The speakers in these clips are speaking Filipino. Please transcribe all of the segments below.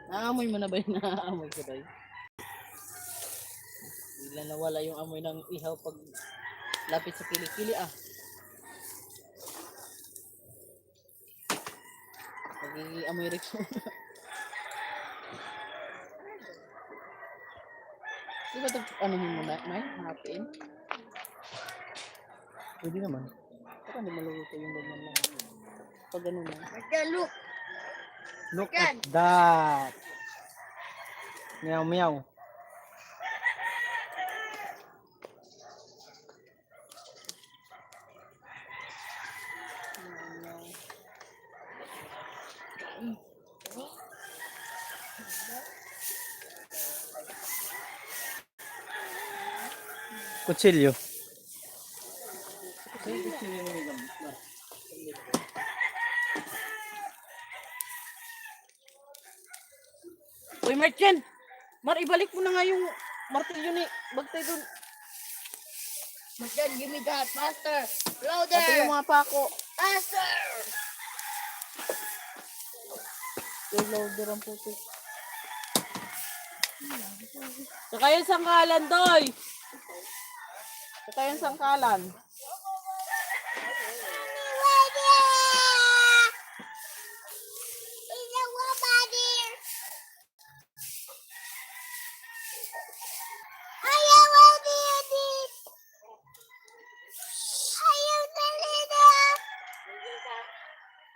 Naamoy mo na ba yung naamoy ko tayo? Bigla nawala yung amoy ng ihaw pag lapit sa kilikili ah. Nag-amoy Rex mo. Di ba ito ano mo na, May? Hatiin? Pwede naman. Baka hindi maluluto yung ganyan lang. Pag ganun na. Look. Look at that. Meow meow. Kutsilyo. Uy, Merchant! Mar, ibalik mo na nga yung martilyo ni Bagtay dun. Marjan, give me that. Faster. Pati Louder. yung mga pako. Faster. Yung loader ang puti. Saka yung sangkalan, Doy! Saka yung sangkalan.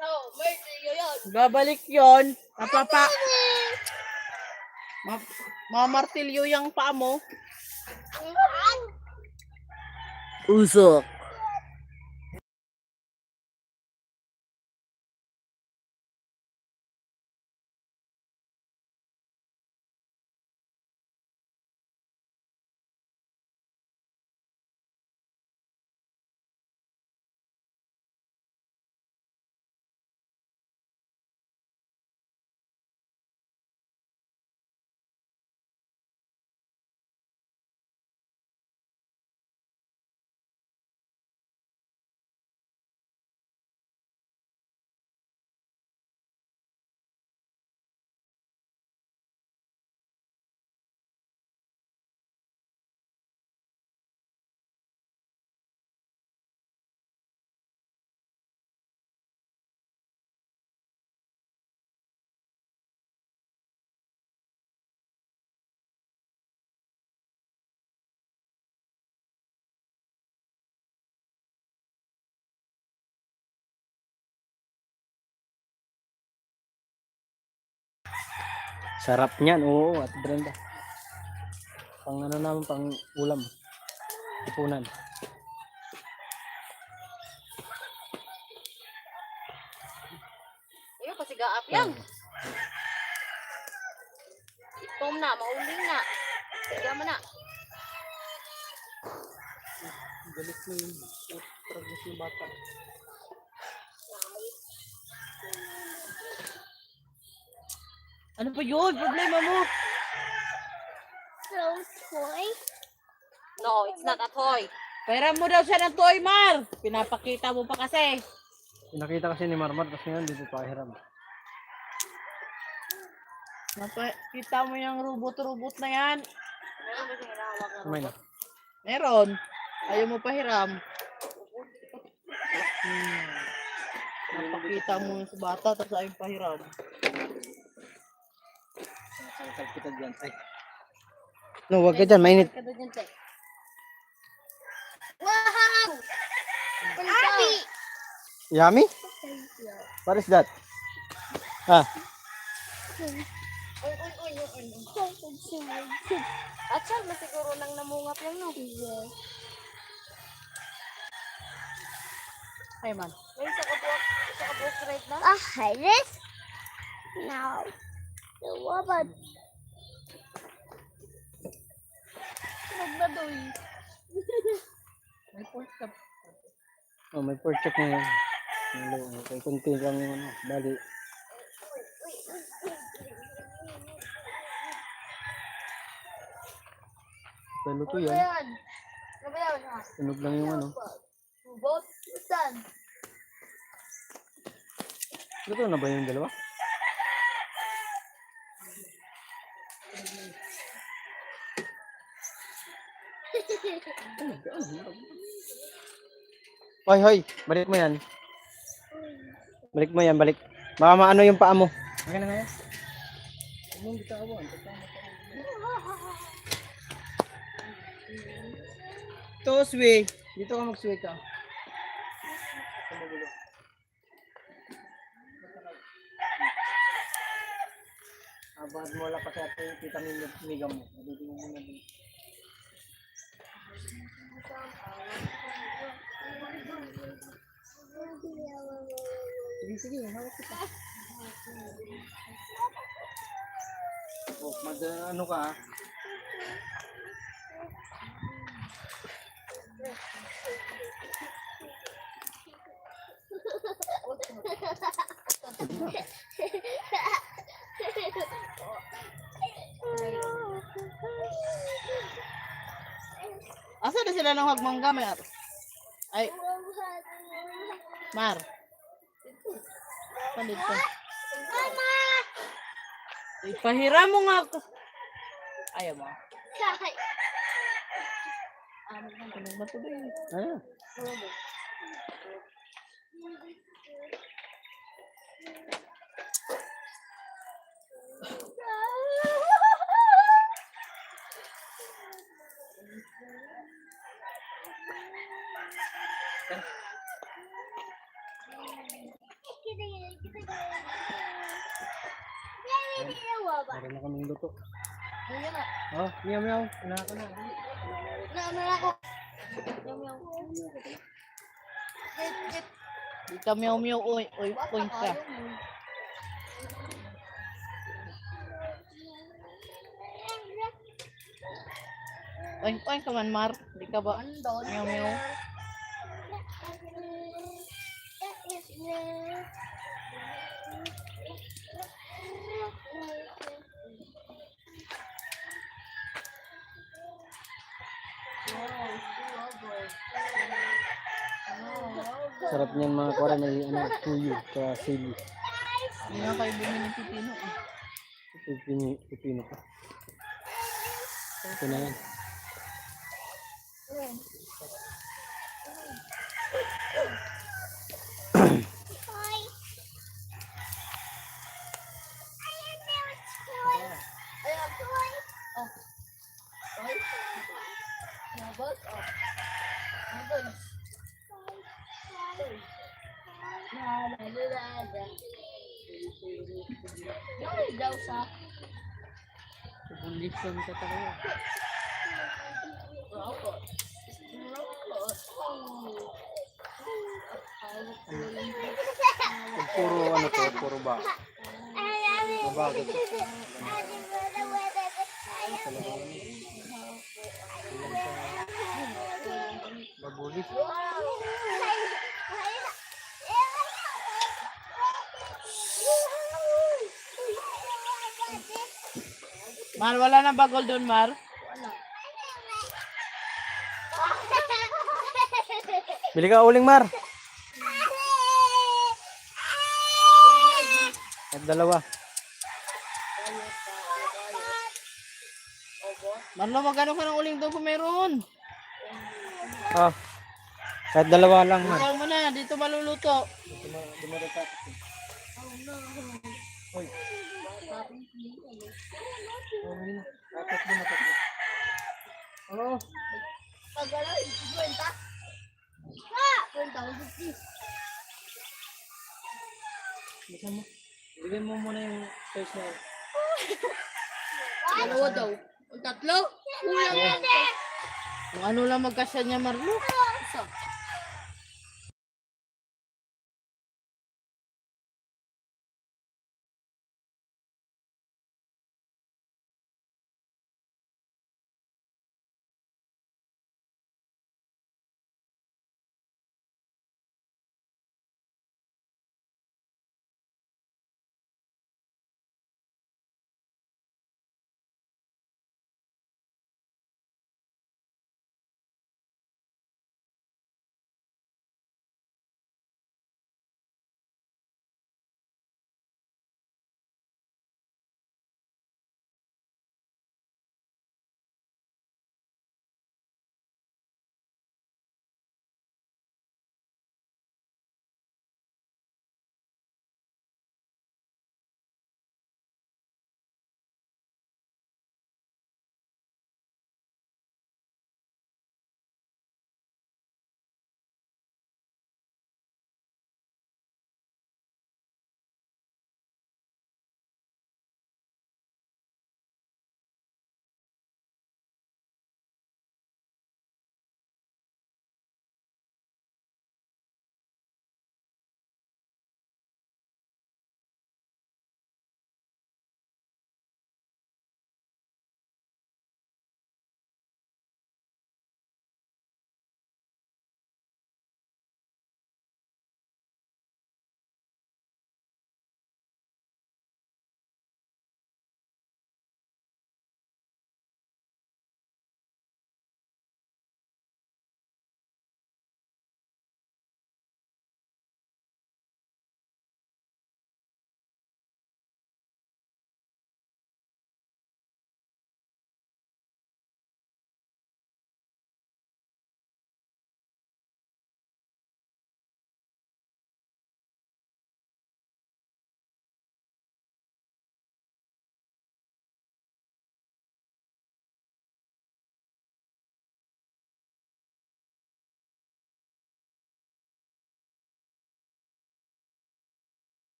No, mercy, yun. Babalik yon. Mamartilyo yung paa mo. Usok. Sarap niyan. Oo, at Brenda. Pang ano naman, pang ulam. Ipunan. Ayun, kasi gaap yan. Itom na, mauling na. Siga mo na. Balik mo yung tragos yung bata. Ano pa yun? Problema mo? So, toy? No, it's not a toy. Pairam mo daw siya ng toy, Mar. Pinapakita mo pa kasi. Nakita kasi ni Marmar kasi nga hindi pa pahiram. Kita mo yung robot-robot na yan. Meron ba siyang hinahawak na Kumain na. robot? Meron. Ayaw mo pahiram. Napakita mo sa bata tapos ayaw pahiram. Sakal kita dyan. Ay. No, wag ka dyan. Mainit. Wow! Abi! Yummy? What is that? Ah, Uy, uy, uy, uy, uy. At siya, masiguro nang namungap yan, no? Ay man. May sa kabuok red na? This? No. The robot. Nagbadoy. May pork chop. oh, may pork chop na yan. Okay, kunti lang yung ano. Bali. Pero to yan. Ayan. Ano ba yan? Tunog lang yung ano. Robot? Saan? Luto na ba yung dalawa? Hoy, hoy, balik mo yan. Balik mo yan, balik. Baka maano yung paa mo. Okay na nga yan. Anong bitawan? Ito, sway. Dito ka mag-sway ka. Abad mo lang kasi ito yung vitamin yung miga mo. Nabibigyan mo muna din. Sige, sige. Hawak kita. Oh, ano ka ah. Asa na sila ng hagmangga, Mar? Ay, Mar. Pandito. Ipahiram mo nga ako. Ayaw mo. Anong ba ito ba yun? Ano? Meron na kaming luto. Ayan na. Oh, meow meow. Anak ko na. Ano na ako? Di ka meow-meow, oy, point ka. Oink ka man, Mar. Di ka ba? Meow-meow. Sarap niyan mga kuwara may ano, tuyo sa sili. Hindi nga kayo bumili ng pipino. Pipino pa. Ito na yan. Daw sa Bulisan ka talaga. Puro ano to, puro ba? Mabagat. Mabulis. Mar, wala na bagol doon, Mar. Bili ka uling, Mar. At dalawa. Marlo, magkano ka ng uling doon kung meron? Ah. Kahit dalawa lang, Mar. Ikaw mo na, dito maluluto. Oh, pagala, 50. Kwenta ko 50. bisan mo. Bigyan mo muna yung size na yun. Dalawa daw. Ang tatlo? Kulang. Kung ano lang magkasya niya, Marlo. Isa.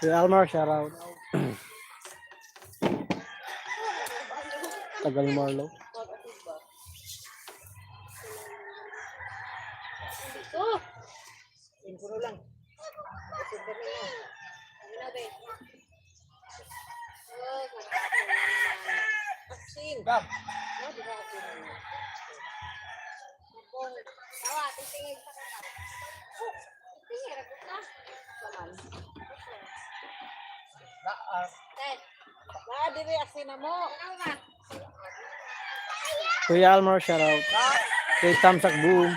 Kuya Almar, shout out. Tagal Marlo. Oh! Puro lang. Aksing. Gab. Tawa, titingin sa kata. Titingin, ragot na. Saman. Dad, Dire asin na mo. ano ba? Kuya Almar, shout out. Kay Tamsak Boom.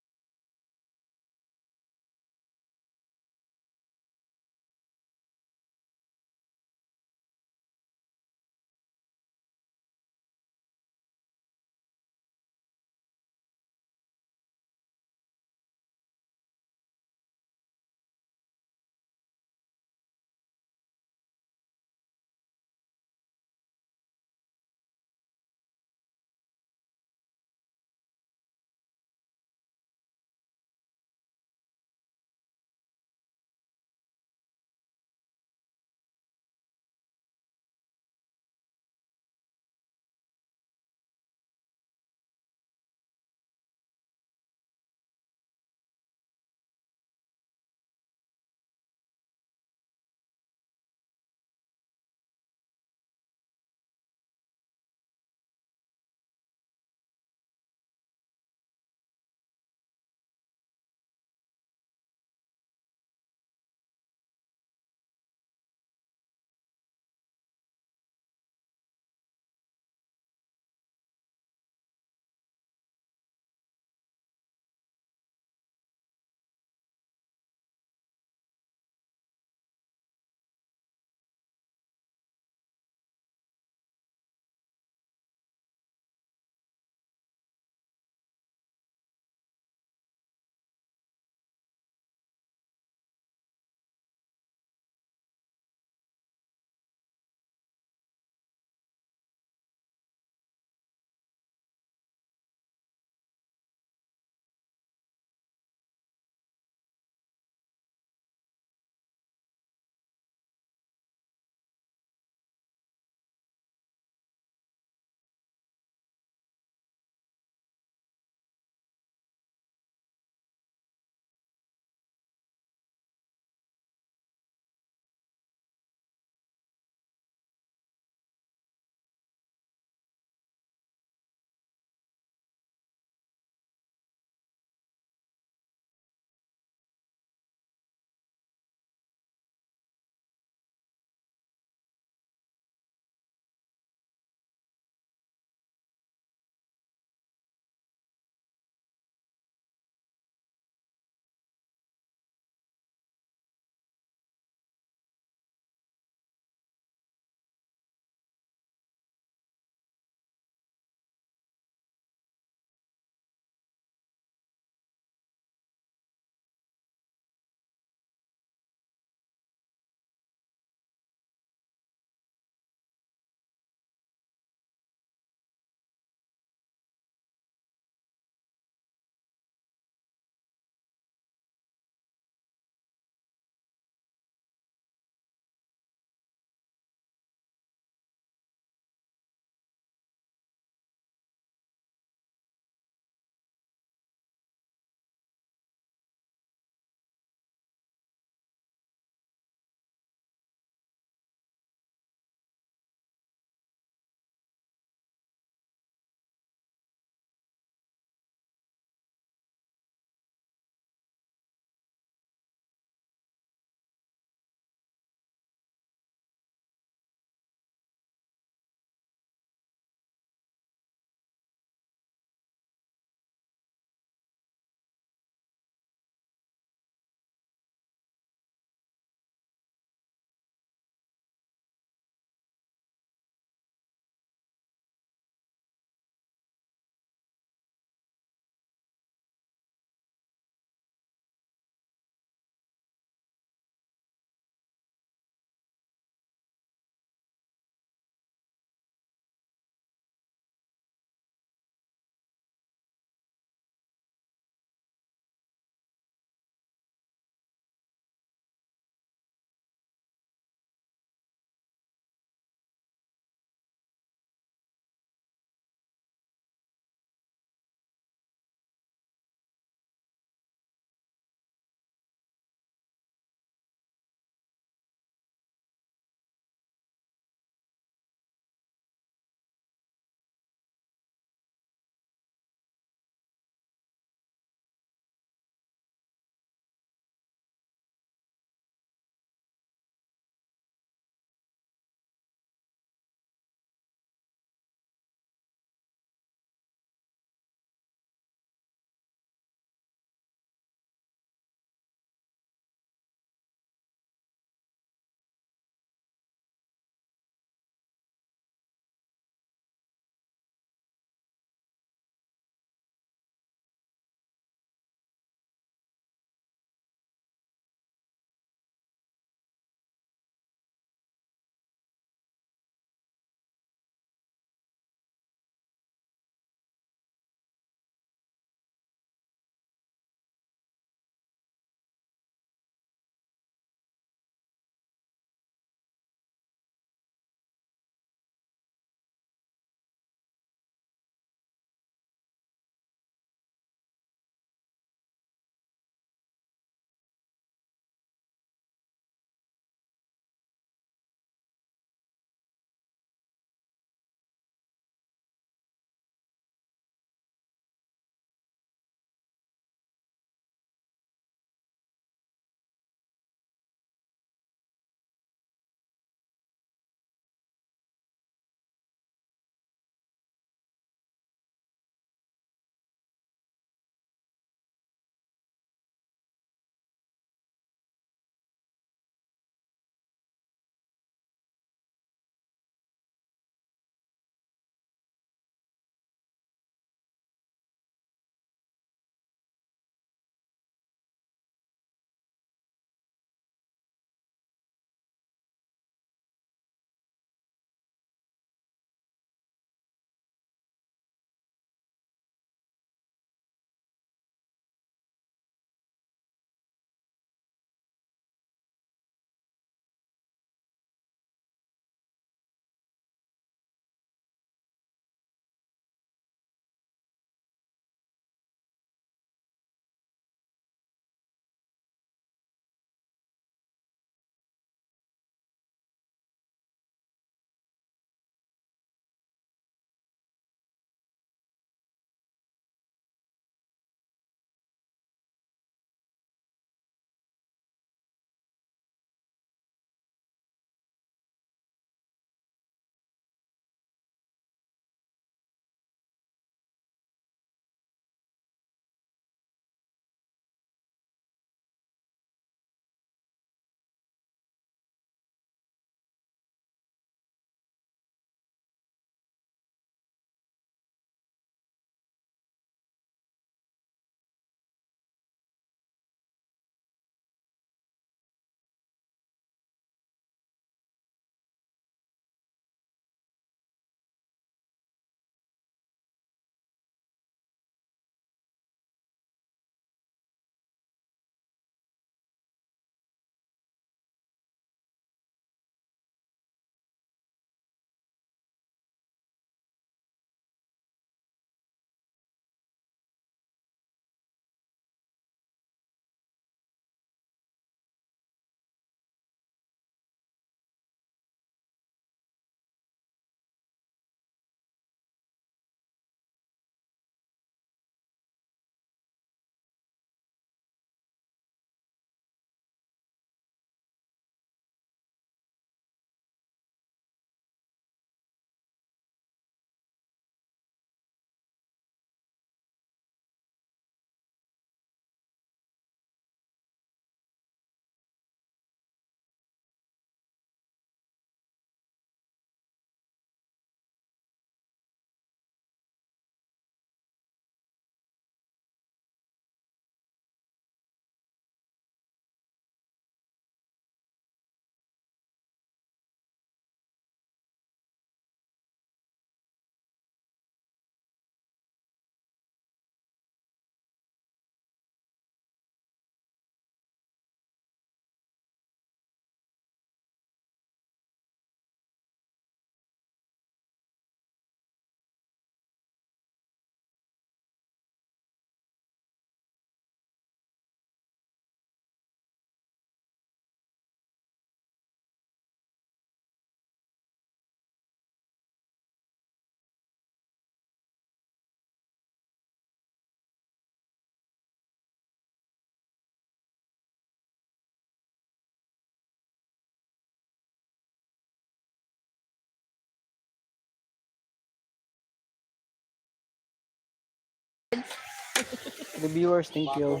the viewers. Thank you.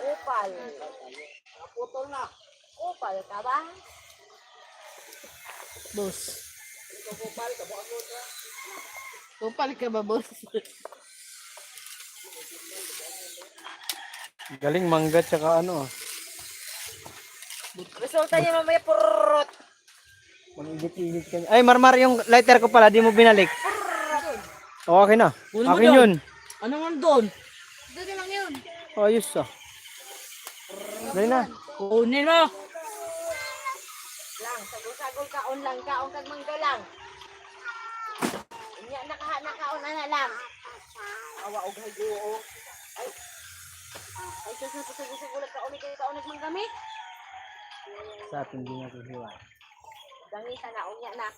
Upal. Upal ka ba? Boss. Kupal ka ba, boss? Galing mangga tsaka ano ah. Resulta niya mamaya purrot. Mag-init-init ka. Ay, marmar yung lighter ko pala. Di mo binalik. O, akin na. Kunin mo Akin doon. yun. Ano man doon? Doon lang yun. Ayos ah. Dali na. Kunin mo. Lang, sagol-sagol kaon lang, kaon kag mangga lang. Inya nakaon ana lang. Awa og hayo. Ay, sus na sagol-sagol kaon ni kaon nagmanggami. Sa atin din natin hiwa. Dangita na unya na.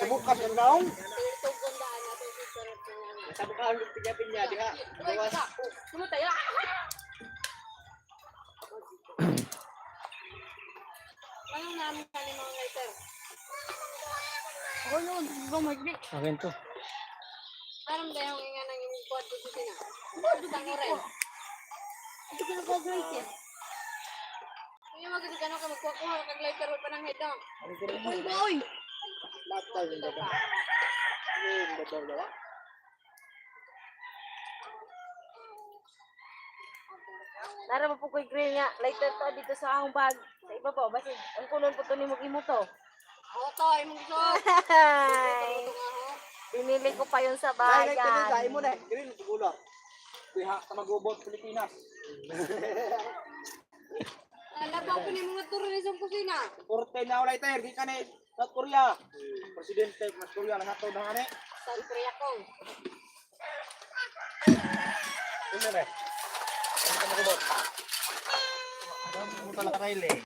Bukas ang daong. Tug gundaan nato sa sarap niya. Sabi ka, pinya-pinya, diha. Gawas. Sumo tayo. Anong namin sa mga lighter? Ako yun, gumag. Akin to. Parang dahil nga nang yung board ko sila. Board ko rin. Ito ko nag-grace yan. Kaya magkakita ka magkukuha kag lighter pa ng head down. Uy, boy! Nara mo po ko'y grill nga. Lighter to dito sa akong bag. Sa iba po. Basi, ang kulon po to ni Mug-imo to. Ako to, imong gusto. Pinili ko pa yun sa bayan. mo na, grill, siguro. Diha, tamagubot, Pilipinas. Alabaw ko ni mga tourism kusina. Porte na ulay tayo, di ka na South Korea. Presidente, Mas Korea, lang ato na nga South Korea kong. Ano na? Ano ka magubot? Ano mo talaga kaili?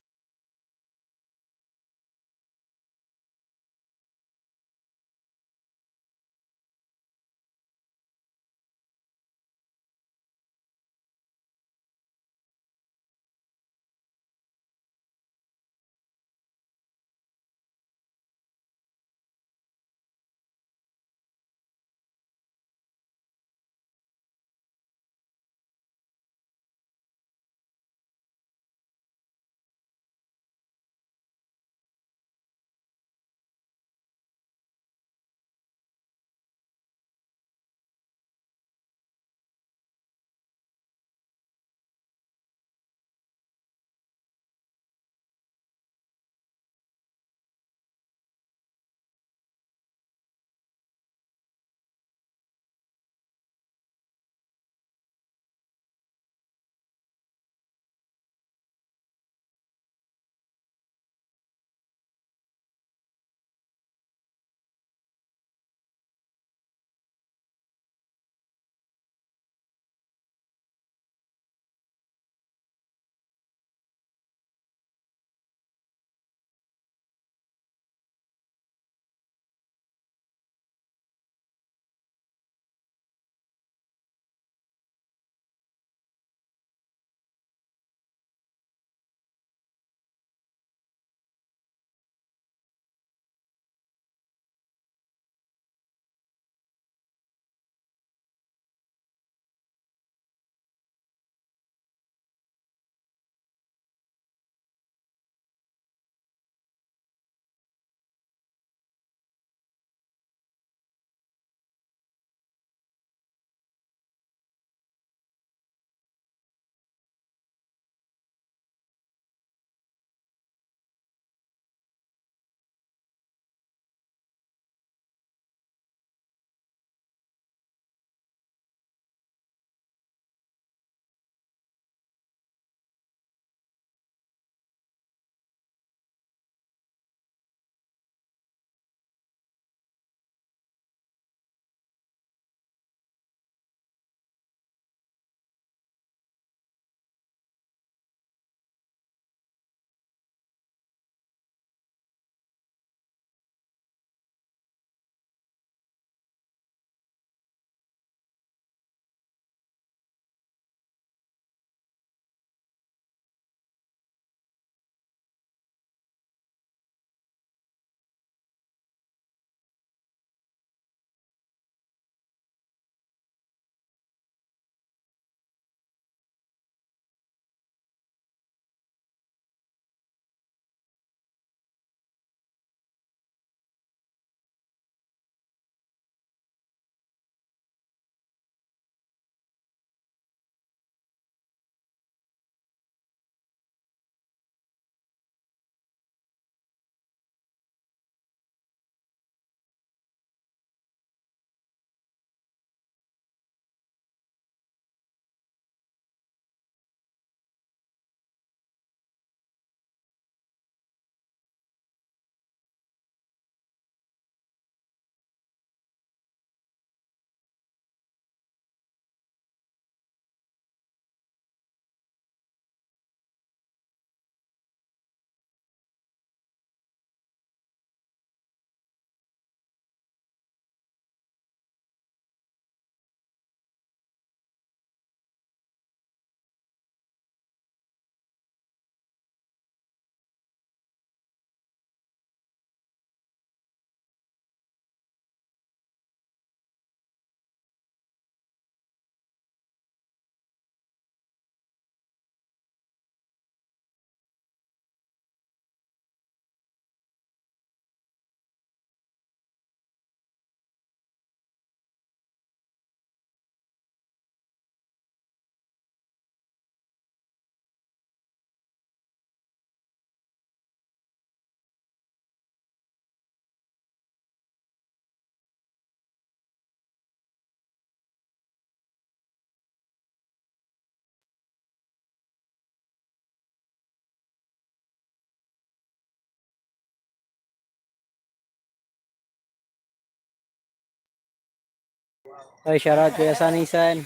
Ay, shoutout Kuya Sanisan.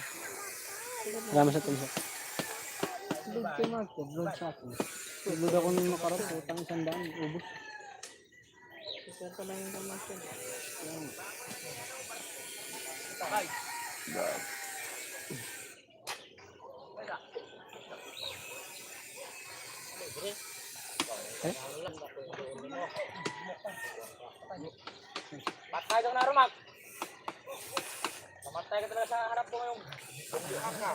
Salamat sa tulsa. Vlog kay Marco, vlog sa akin. Vlog ako nung nakarap, utang 100, ubos. Share ka lang yung information. Patay kang narumak. Mamatay ka talaga sa harap ko ngayong ka.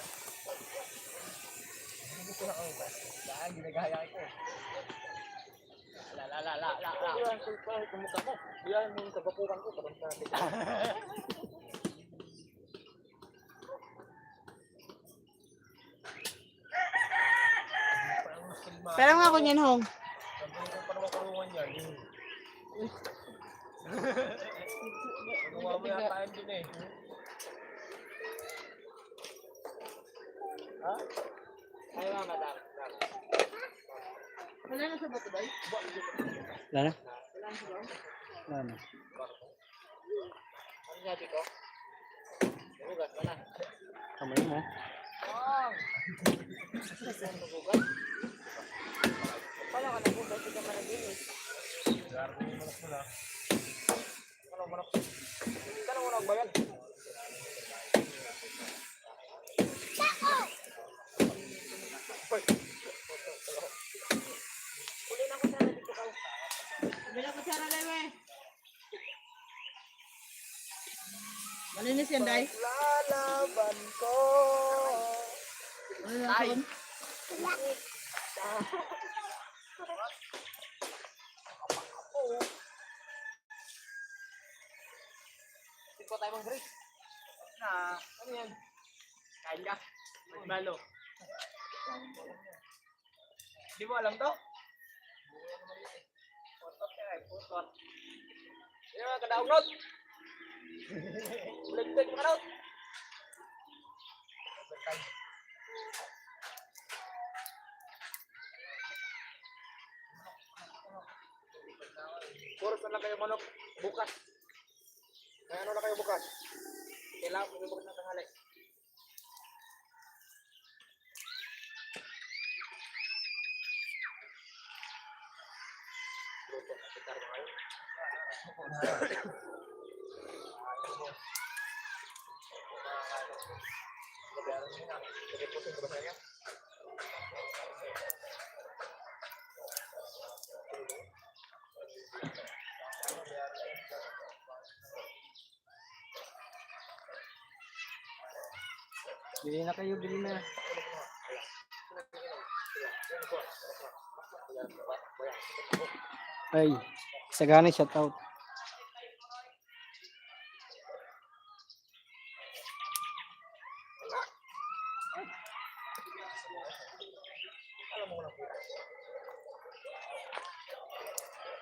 Saan ginagaya ko? La. Yan kumukha mo. Yan yung kagapuran ko parang sa atin. Pero nga ako niyan, Hong. Paano makulungan yan? Gumawa mo yata yun din eh. Ha? Ay nga, madam. Wala na sa bato ba? Wala na? Wala na. Ano sabi ko? Bugas ka na. Kamay mo. Bugas? Paano ka nabugas? Hindi ka man naginis. Manak. Kano mo nagbayan? Uli na ko sana dito ka. Bila ko sana lewe. Malinis yan, Day. Lalaban ko. Ano na son? Siko tayo mong break. Ano yan? Kain ka? Malo. Di mo alam to? Putot ka eh, putot. Hindi mo kadaunod. Bulag-bulag mo kadaunod. Puros na lang kayo manok bukas. Kaya ano na kayo bukas? Kailangan mo bukas ng tanghali. Luto na kita rin kayo. Bili na kayo, bili na. Ay, sagani shoutout.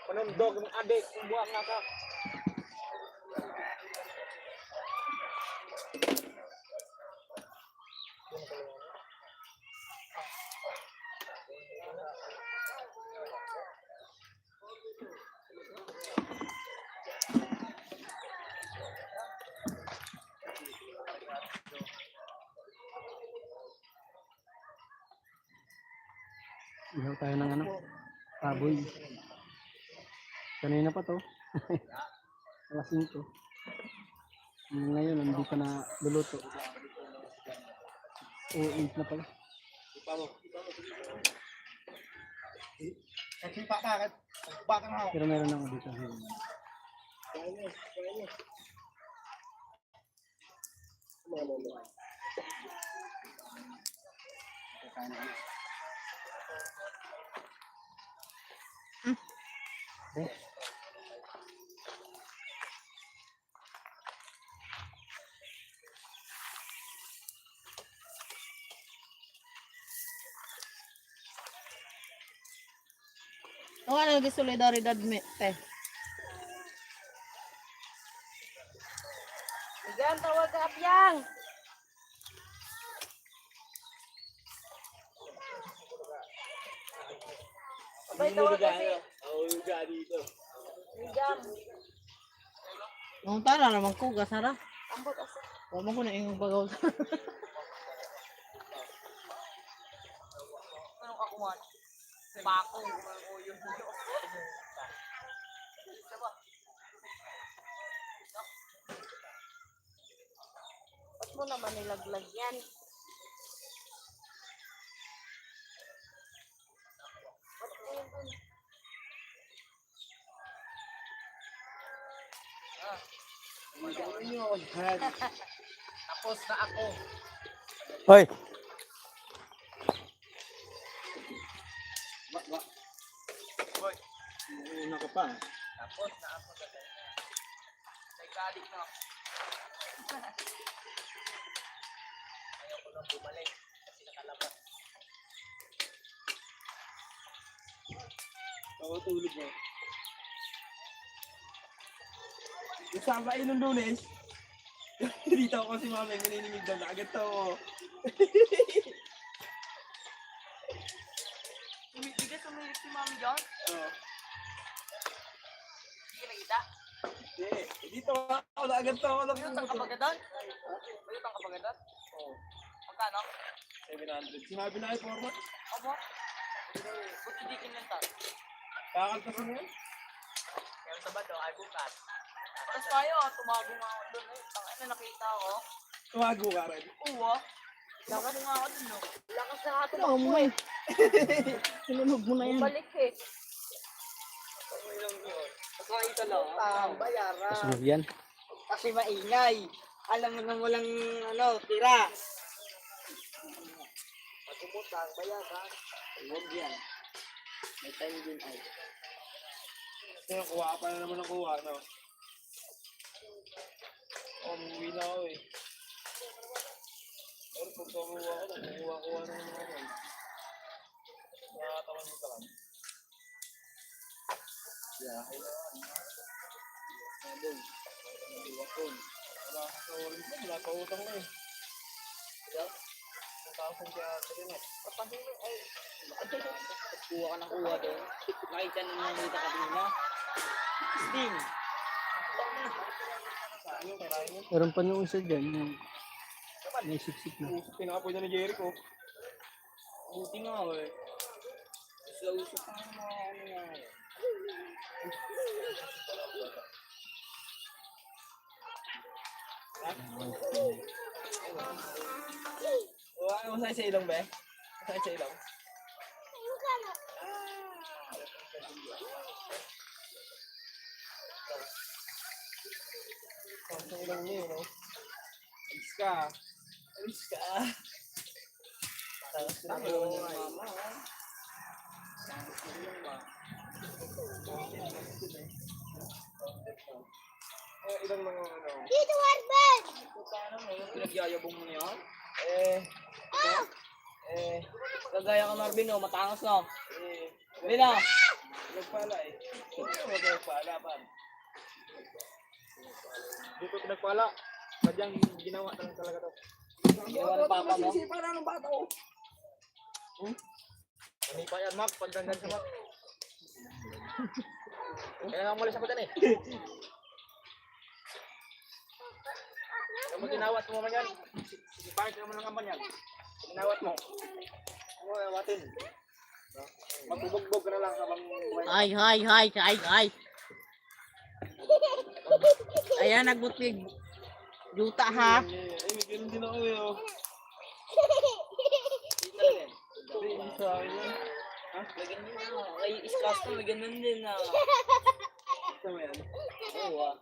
Panundog ng adik, buwak na ka. Ihaw tayo ng ano, baboy. Kanina pa to. Alas 5. Ngayon, hindi pa na luluto. O, 8 na pala. Pero meron ako dito. Okay. O ano di solidaridad me, te. Diyan, tawag ka, Apyang! Abay, tawag kasi. Diyan. Nung tara naman ko, gasara. Ambot, asa. Huwag mo ko na yung bagaw. Anong ako man? Bako. Yun. Ba't mo naman nilaglag yan? Tapos na ako. Hoy! Una ka pa. Tapos na ako. Nagkalik na ako. Ayaw ko lang bumalik kasi nakalabas. Ako tulog mo. Kasama kayo nung Lunes. Dito ako si mami, maninimig daw na agad to. Umibigas umirik si mami doon? Oo. Hindi ka nakita? Hindi, dito ako na agad to. Mayutang ka ba doon? Mayutang ka ba doon? Oo. Magkano? 700. Sinabi na kayo, format. Abo? Ba't hindi kinenta? Kakaltas mo yan? Meron sa ba daw? Ay bukas. Tapos tayo, tumago nga ako doon. Tangin na nakita ako. Tumago ka rin. Oo. Lakas nga ako doon. Lakas na ako. Ano mo eh? Sinunog mo na yan. Balik eh. Nakakita lang. Bayaran. Sunog yan. Kasi maingay. Alam mo na walang tira. Pagkumutang, bayaran. Huwag yan. May time din ay. Kaya kuha pa na naman ang kuha, no? Umuwi na ako eh. Pero pag kuha ko, kuha na naman ako eh. Nakatawan mo ka lang. Yahay na lang. Nabog. Nabog. Wala ka sa orange na, wala pa utang na eh. Kaya, 1,000 kaya rin eh. Papahilo ay. Kuha ka ng kuha doon. Nakita na nakita ka din na. Sting. Saan yung karahin yun? Meron pa yung isa dyan, yung may siksik na. Pinapoy na ni Jericho. Buti nga eh. Sa usap pa ng mga ano nga eh. Wala mo sa ilong, be? Sa ilong. Sa ilong niyo, no? Alis ka. Alis ka. Tapos na ako ng mama. Ilang mga ano? Dito, Warbird! Paano mo? Pinagyayabong mo na yan? Kagaya ka Marvin no, matangos no. Hindi na. Nagpala eh. Nagpala pa. Dito nagpala. Sadyang ginawa talaga to. Ginawa ng papa mo? Sisipa na ng bata oh. Ano pa yan, Mac? Pagdandan sa Mac. Kaya nga umalis ako dyan eh. Kaya mo ginawat mo man yan. Sisipahin ka naman ng amban yan. Ginawat mo. Ano gawatin? Magbubugbog ka na lang habang buhay. Hi. Ayan, nagbutig. Juta ha. Ay, may ganun din ako eh oh. Hindi sa akin yan. Ha? May ganun na. Kay iskas na, may ganun din na. Gusto mo yan? Oo ah.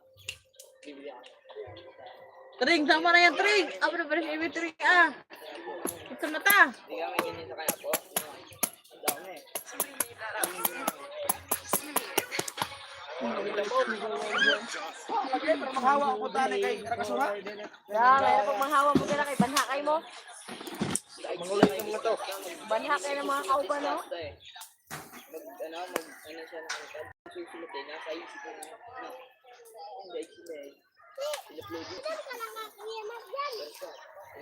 Tring, tama na yan, Tring. Aba na ba rin si Tring ah. Ito na ta. Hindi ka may ganyan sa kaya po. Ang dami eh. Mahawa ako tali kay Rakasura. Mayroon pag manghawa mo gala kay banhakay mo. Mangulay ng mga to. Banhakay ng mga kauban no. Ano siya nakita. Susunod eh. Nasa isip ko na. Hindi sila eh. Upload mo.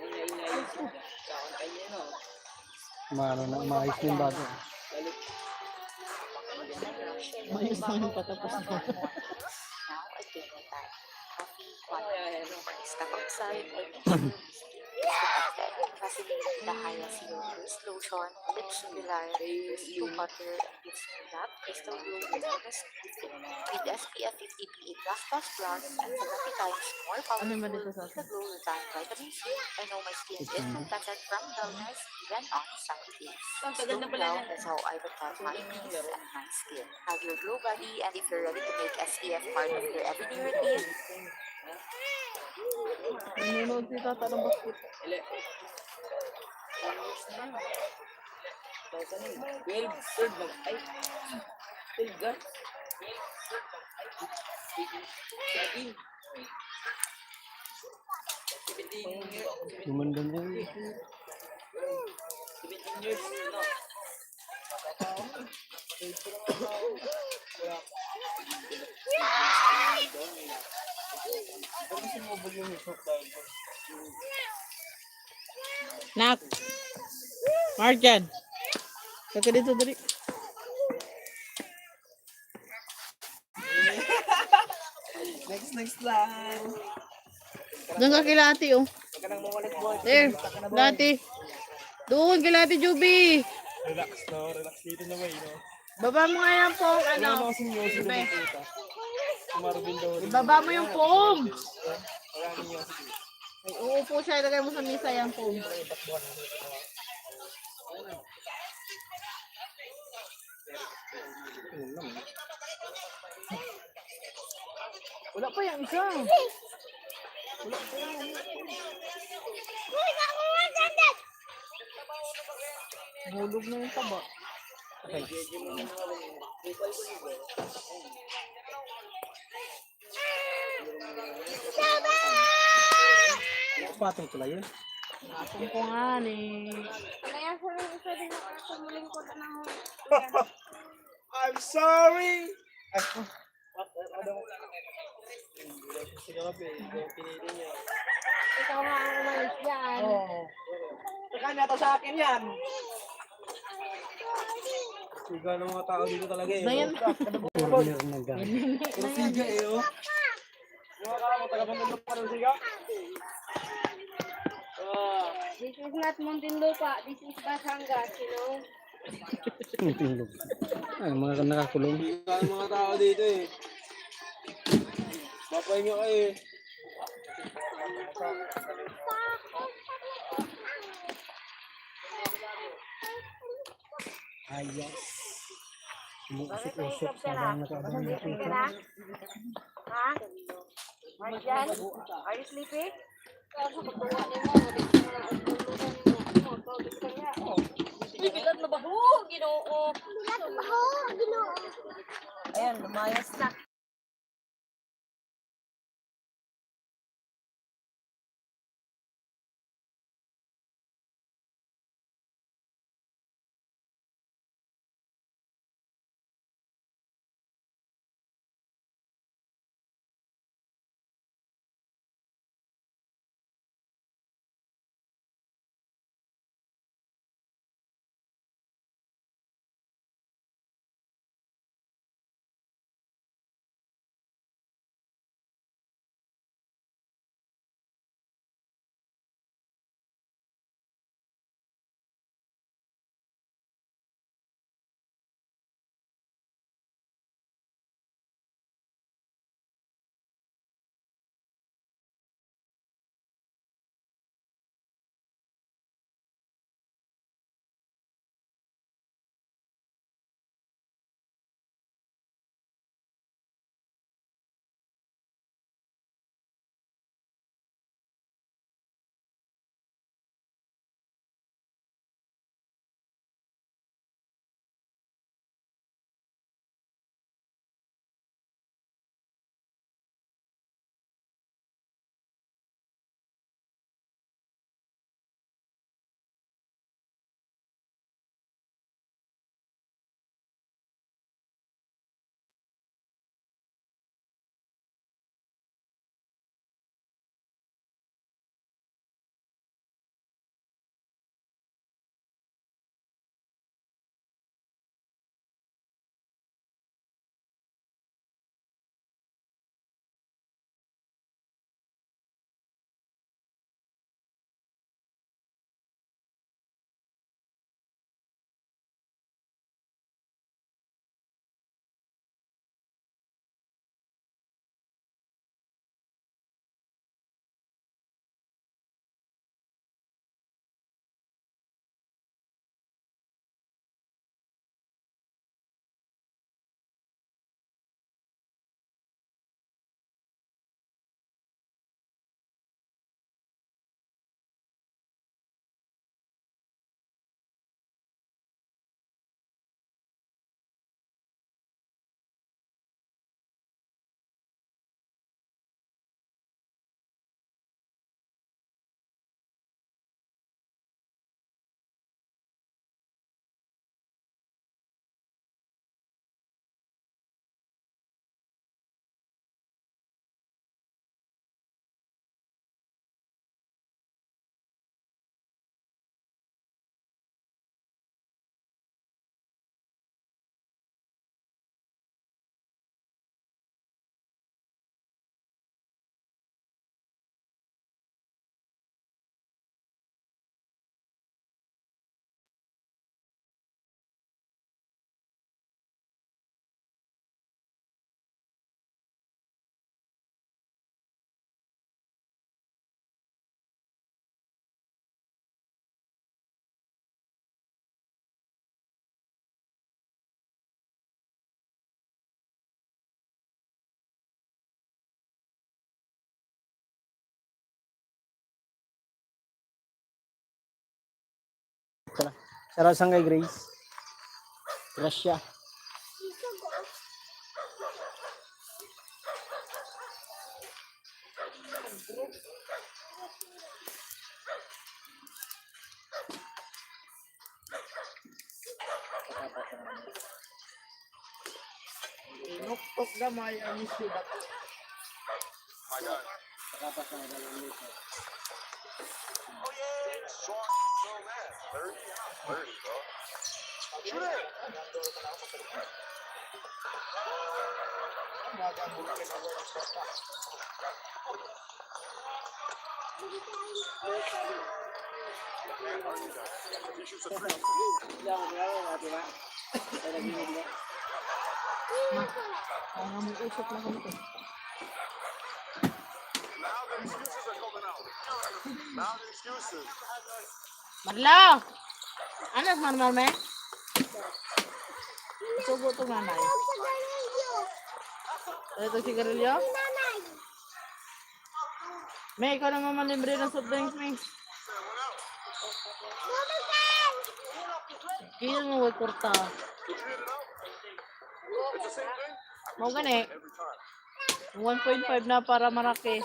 Inaisip niya. Kakantay niya no. Maano na, maayos yung bago. Mayos lang yung patapos na. side, I consider disinfectant. Vaseline, the highest yield lotion, which reliably is too butter and gives me that crystal glow with honest with SPF 50 PA+++ and 70 times more Ano ba powerful dito sa Vita Glow Refined Vitamin C. I know my skin is protected from dullness even on sunny days. Slow down is how I protect my peace and my skin. Have your glow body, and if you're ready to make SPF part of your everyday routine, Nanonood si Tata ng basket. 12, third mag, ay, 12 ga? 17. 17 years. Gumanda na yun. 17 years, no? Nak! Marjan! Kaka dito, dali. Next lang. Doon ka kilati, oh. Huwag ka nang mamalit boy. There, Lati. Doon, kilati, Juby. Relax dito na may, no? Baba mo nga yan po, ano. kasing yosi na may puta. Marvin daw. Ibaba mo yung foam. Maraming yosi dito. Ay, uupo siya, ilagay mo sa misa yung foam. Wala pa yung isa. Hulog na yung taba. Patong pala yun. Atong ko nga ni. Kaya sa rin isa din ako mulingkod ng I'm sorry! Sige ka pa pinili niya. ikaw nga ang umalis yan. Oo. Saka na to sa akin yan. Siga ng mga tao dito talaga eh. Dayan. Corner na gano'n. Puro siga eh oh. Yung mga kala mo taga-Bundalo pa rin siga? This is not Muntinlupa, this is Batangas, you know? Tindog. Ay, mga nakakulong. Siga ng mga tao dito eh. Mapahinga kayo eh. Ayos. Umusok-usok sa mga nakaabang na puta. Ha? Marjan, are you sleeping? Kaya sa pagkawa ni mo, wala ko na ululugan mo. Tawag ka niya. Uy, bigat na baho, ginoo. Bigat na baho, ginoo. Ayan, lumayas na. Shoutout sa kay Grace. Gracia. Inuktok gamay ang issue dako. Ang mag-usap na kami. Marlo! Ano man mame? Subo to nanay. Ito sigarilyo? May ikaw naman malibre ng soft drinks, may. Iyan mo, way kurta. Mau gani. 1.5 na para maraki.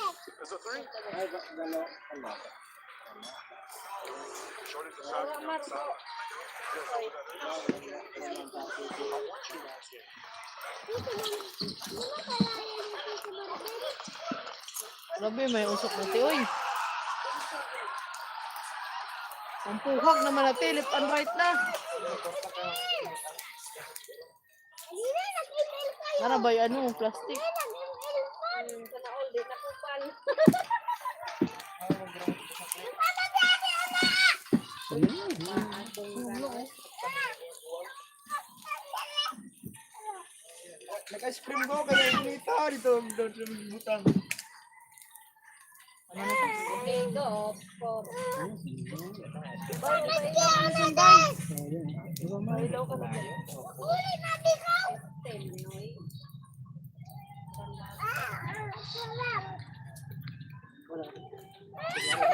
Grabe, may usok na ti, uy. Ang puhag naman na ti, left and right na. Nara ba yung ano, plastic? Sana all din nakupal. Naka-scream ko kaya inita dito doon sa butang. Okay, go.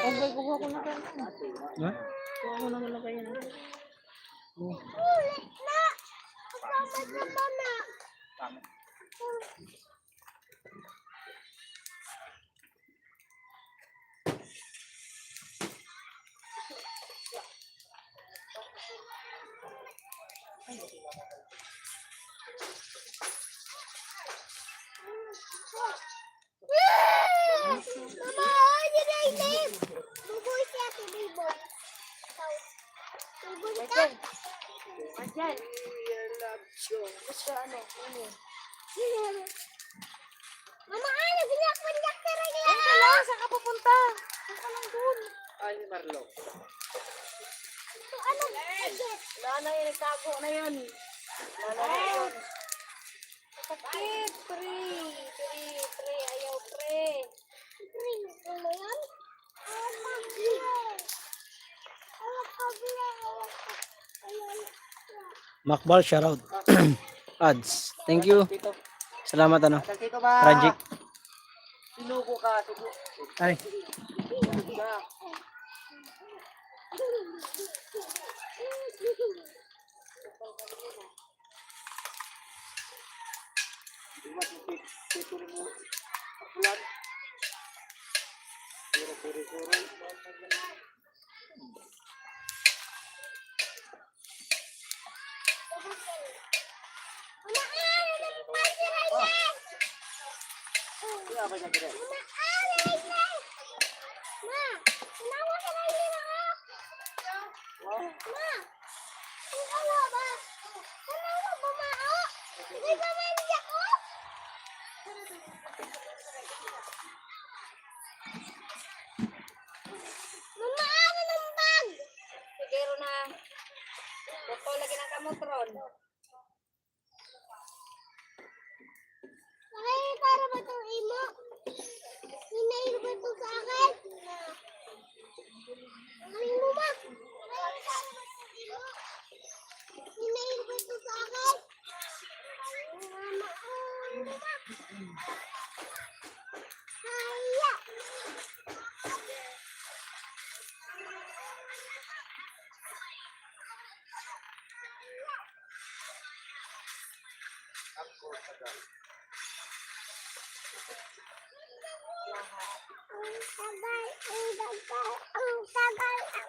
Okay, kuha ko na kayo. Ha? Kuha ko naman na kayo. Ulit na! Kasama sa mama. Mama, yun ay name. Buboy siya si Biboy. Biboy ka. Ayan. Gusto ano? Mama, ano? Binyak-binyak ka rin yan. Ay, hello, saan ka pupunta? Saan ka lang dun? Ay, si Marlo. So, ano? Lana yung nagtago na yun. Lana na yun. Sakit, pre. Pre, ayaw, pre. Ano yan? Awak kabila. Makbal, shoutout. Ads. Thank you. Tito. Salamat ano. Tito ba? Project. Sinuko ka. Sinuko. Ay. Ka. Tito rin mo. Ulan. Puro. Mama, ano? Nagpapasya rin yan. Kaya ba niya kaya? Mama, ano? Yan. Ma, tinawa ka rin yan ako. Ma, tinawa ba? Tinawa ba, ma? Oh, hindi ba mandi ako? Mama, ano ng bag? Siguro na. Gusto lagi ng kamotron. Ay, para ba itong imo? Hinail ba ito sa akin? Ay, mo ma. Ay, para ba itong imo? Hinail ba ito sa akin? Ay, mama. Ay, mo ma. Haya.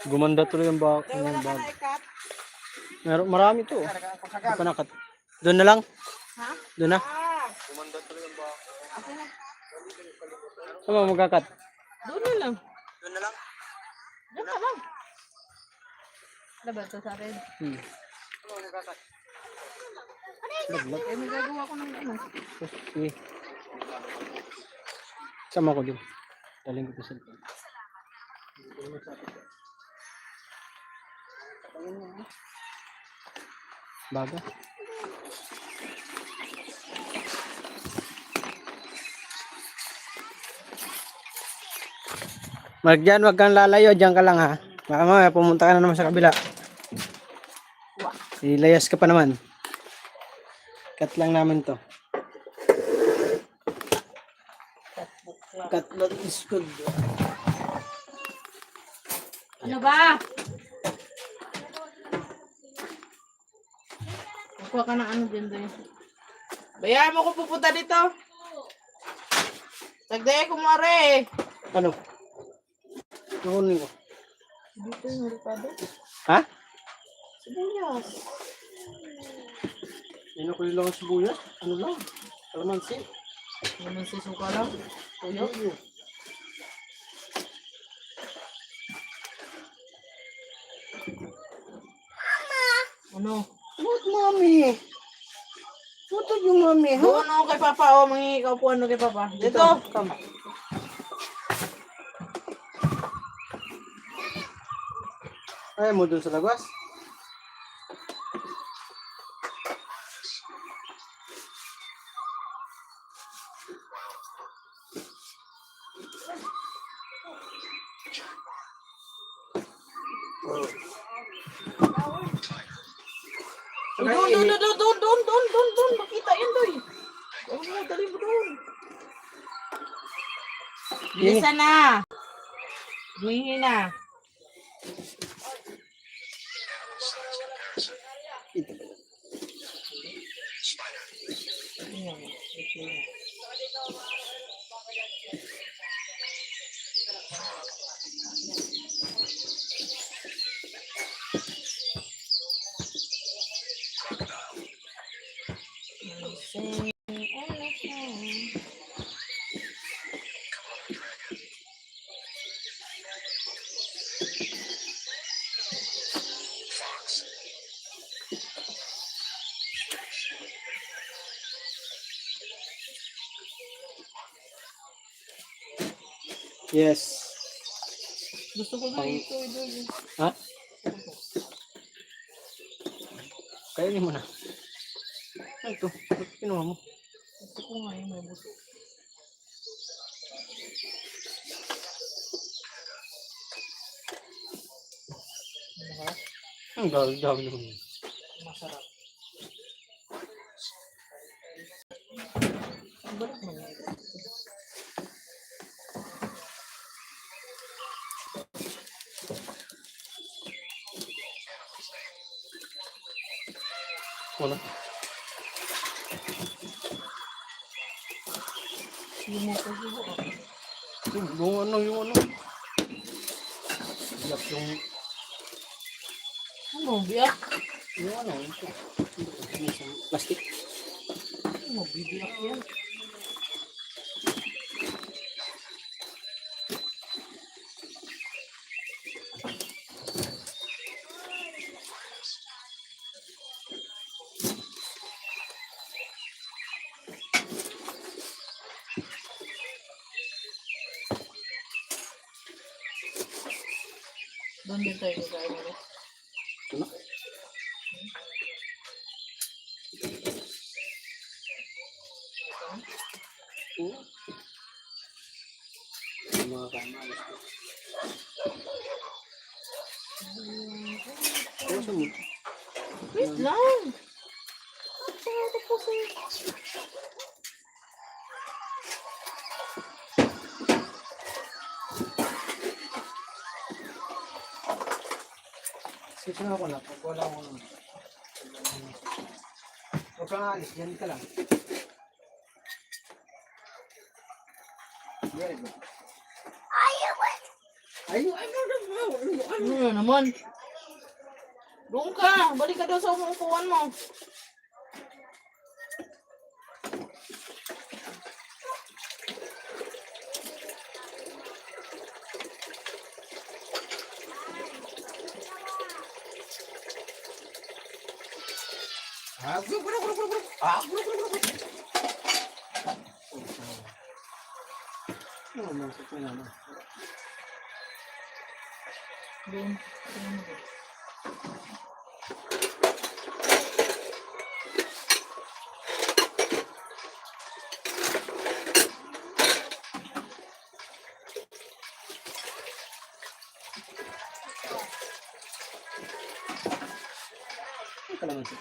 Gumanda tuloy yung bag. Yung bag. Marami to. Hindi pa nakat. Doon na lang? Ha? Doon na? Ano mo magkakat? Doon na lang. Doon na lang? Doon na lang. Ano ba ito sa akin? Ano mo magkakat? Eh, may gagawa ko ng ano. Sige. Sama ko din. Daling ko sa cellphone. Baga. Mark, dyan, wag kang lalayo. Dyan ka lang ha. Baka mamaya pumunta ka na naman sa kabila. Ilayas ka pa naman. Cut lang namin to. Cut not is good. Ano ba? Kuha ka ng ano dyan doon. Bayaan mo ko pupunta dito. Sagday ko mare. Ano? Nakunin ko. Dito yung ricado. Ha? Sibuyas. Ano ko yung lang sibuyas? Ano lang? Kalamansi. Naman si suka lang. Tuyo. Ano? What, mommy? What are you, mommy? Doon ako kay Papa. O, mangingi ka po ano kay Papa. Dito. Come. Ay mo dun sa lagwas? Doon. Makita yan doon. Huwag mo, dali mo doon. Bilisan na. Humingi na. Yes. Gusto ko na ito. Ha? Kainin mo na. Ano ito? Ba't kinuha mo? Gusto ko nga yung may buto. Ang dami naman. Masarap. Balik mo na ito. Wala. Yung mga pagbubo. Yung ano. Bilak yung... Ano, biyak? Yung ano. Ito. Yung plastic. Ano, bibiyak yan? Doon din tayo kakain nila. Ano? Yung mga kamalas ko. Ano sa mo? Wait lang! Sige na ako na. Pag wala ko na. Huwag kang alis, dyan ka lang. Very good. Ano na naman? Doon ka. Balik ka daw sa upuan mo. Oo, masok ko naman. Doon. Ay, kalamansi.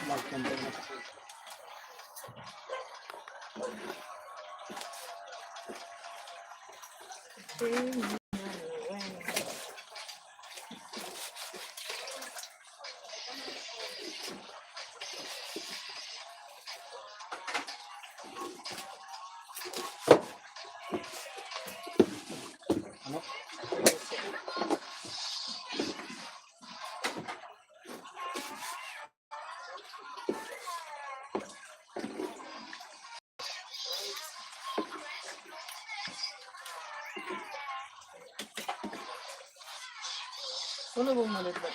Mag-control na ako. Ano? Ano bang malit ba?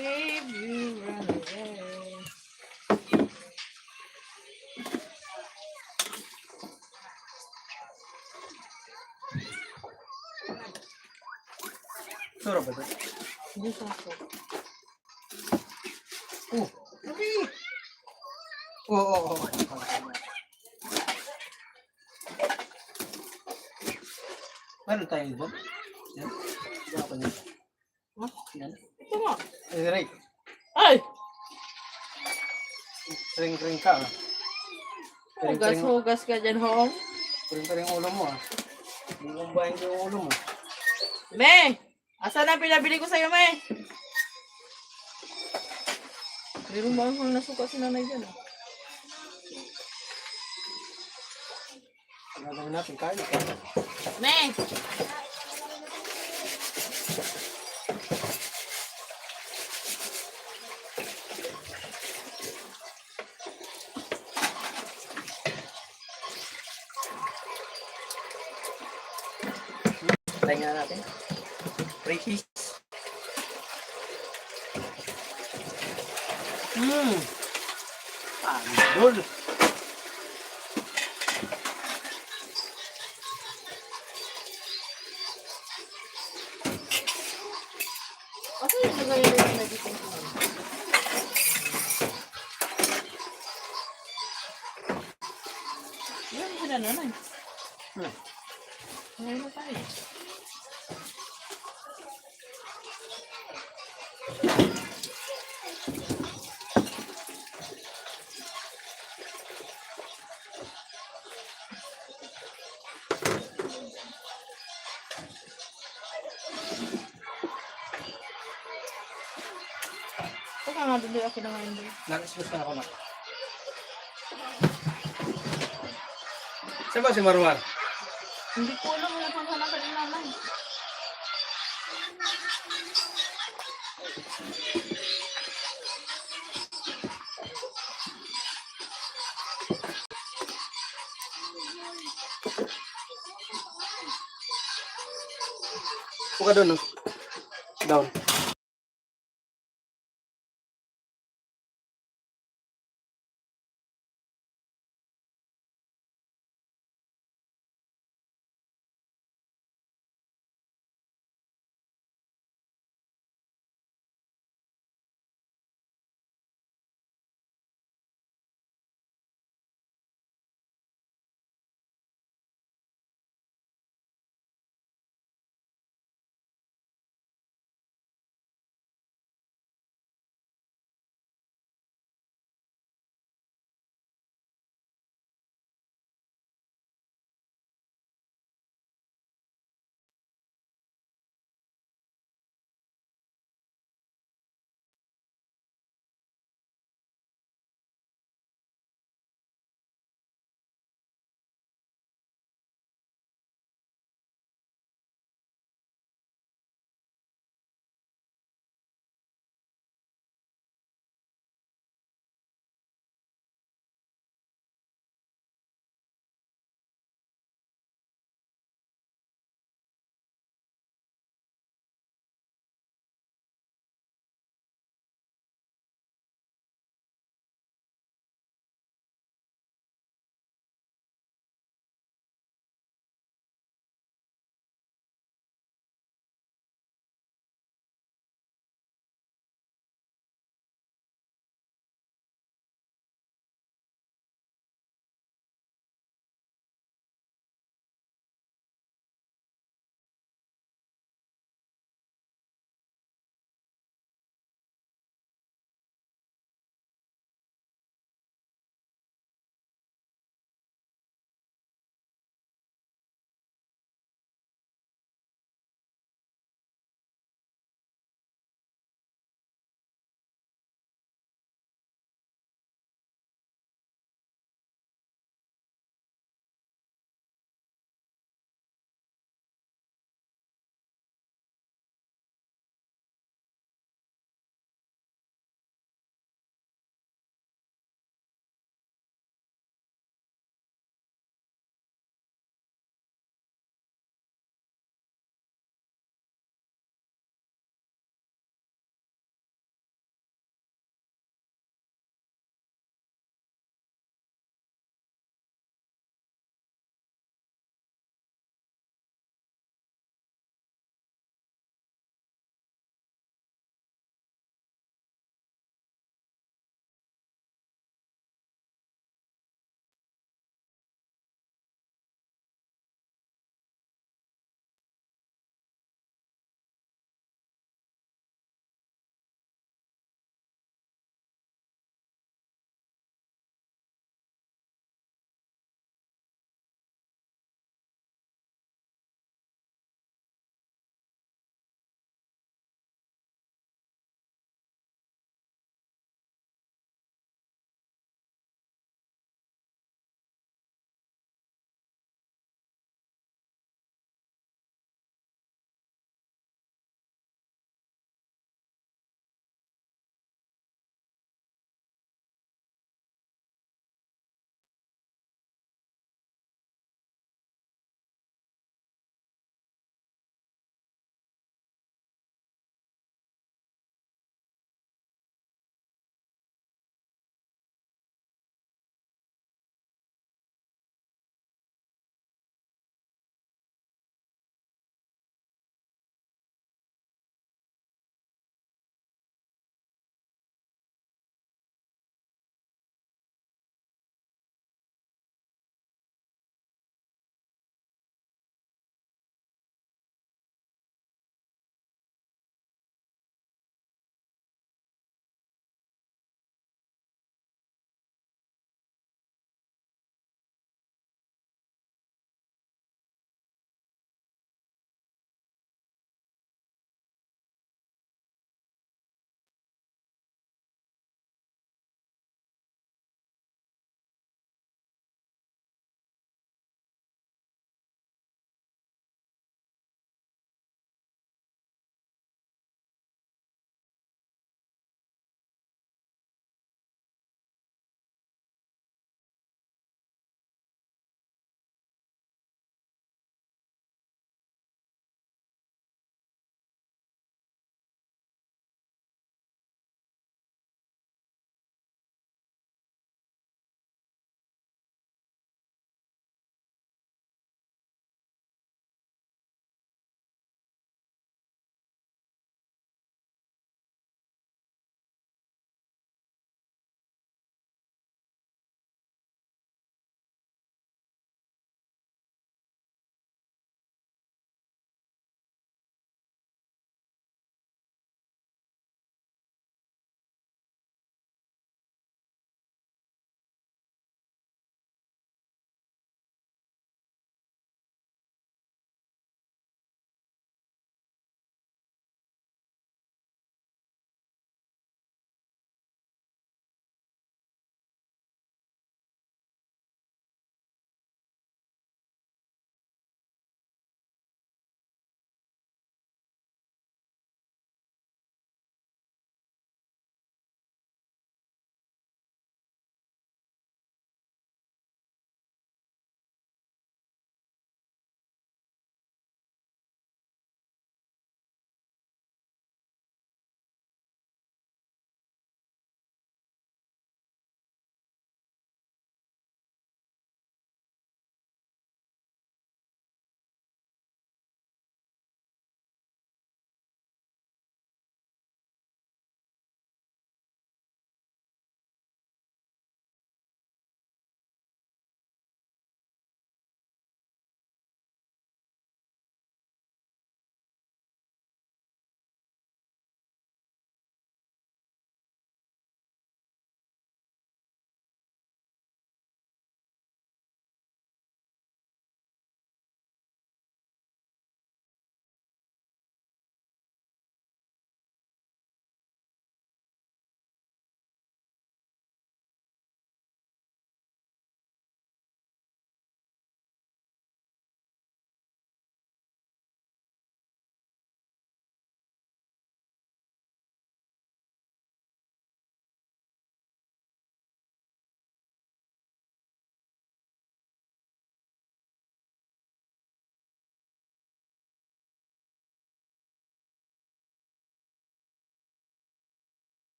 Babe, you run away. Sarap ba ito? Hindi sa ako. Oh, okay. Oo. Meron tayo dyan? Yan. Diba ako niyan? Ha? Yan. Ito nga. Ay, right. Ay! Ring-ring ka ah. Hugas-hugas ka dyan, home. Ring-ring ulo mo ah. Bumbahin ko yung ulo mo. Me! Asan na pinabili ko sa'yo, Me? Meron ba akong nasuka si nanay dyan, ah? Ang gagawin natin, kain. Me! Try nga natin. Pre-cheese. Andol. Asan yung lagay na yung medicine ko? Yan, sila nanay. Ngayon na tayo. Ito ka nga doon ako na ngayon doon. Nag-expose na ako na. Saan ba si Marwar? Hindi ko alam wala pang sana ka ni nanay. Buka doon, no? Down.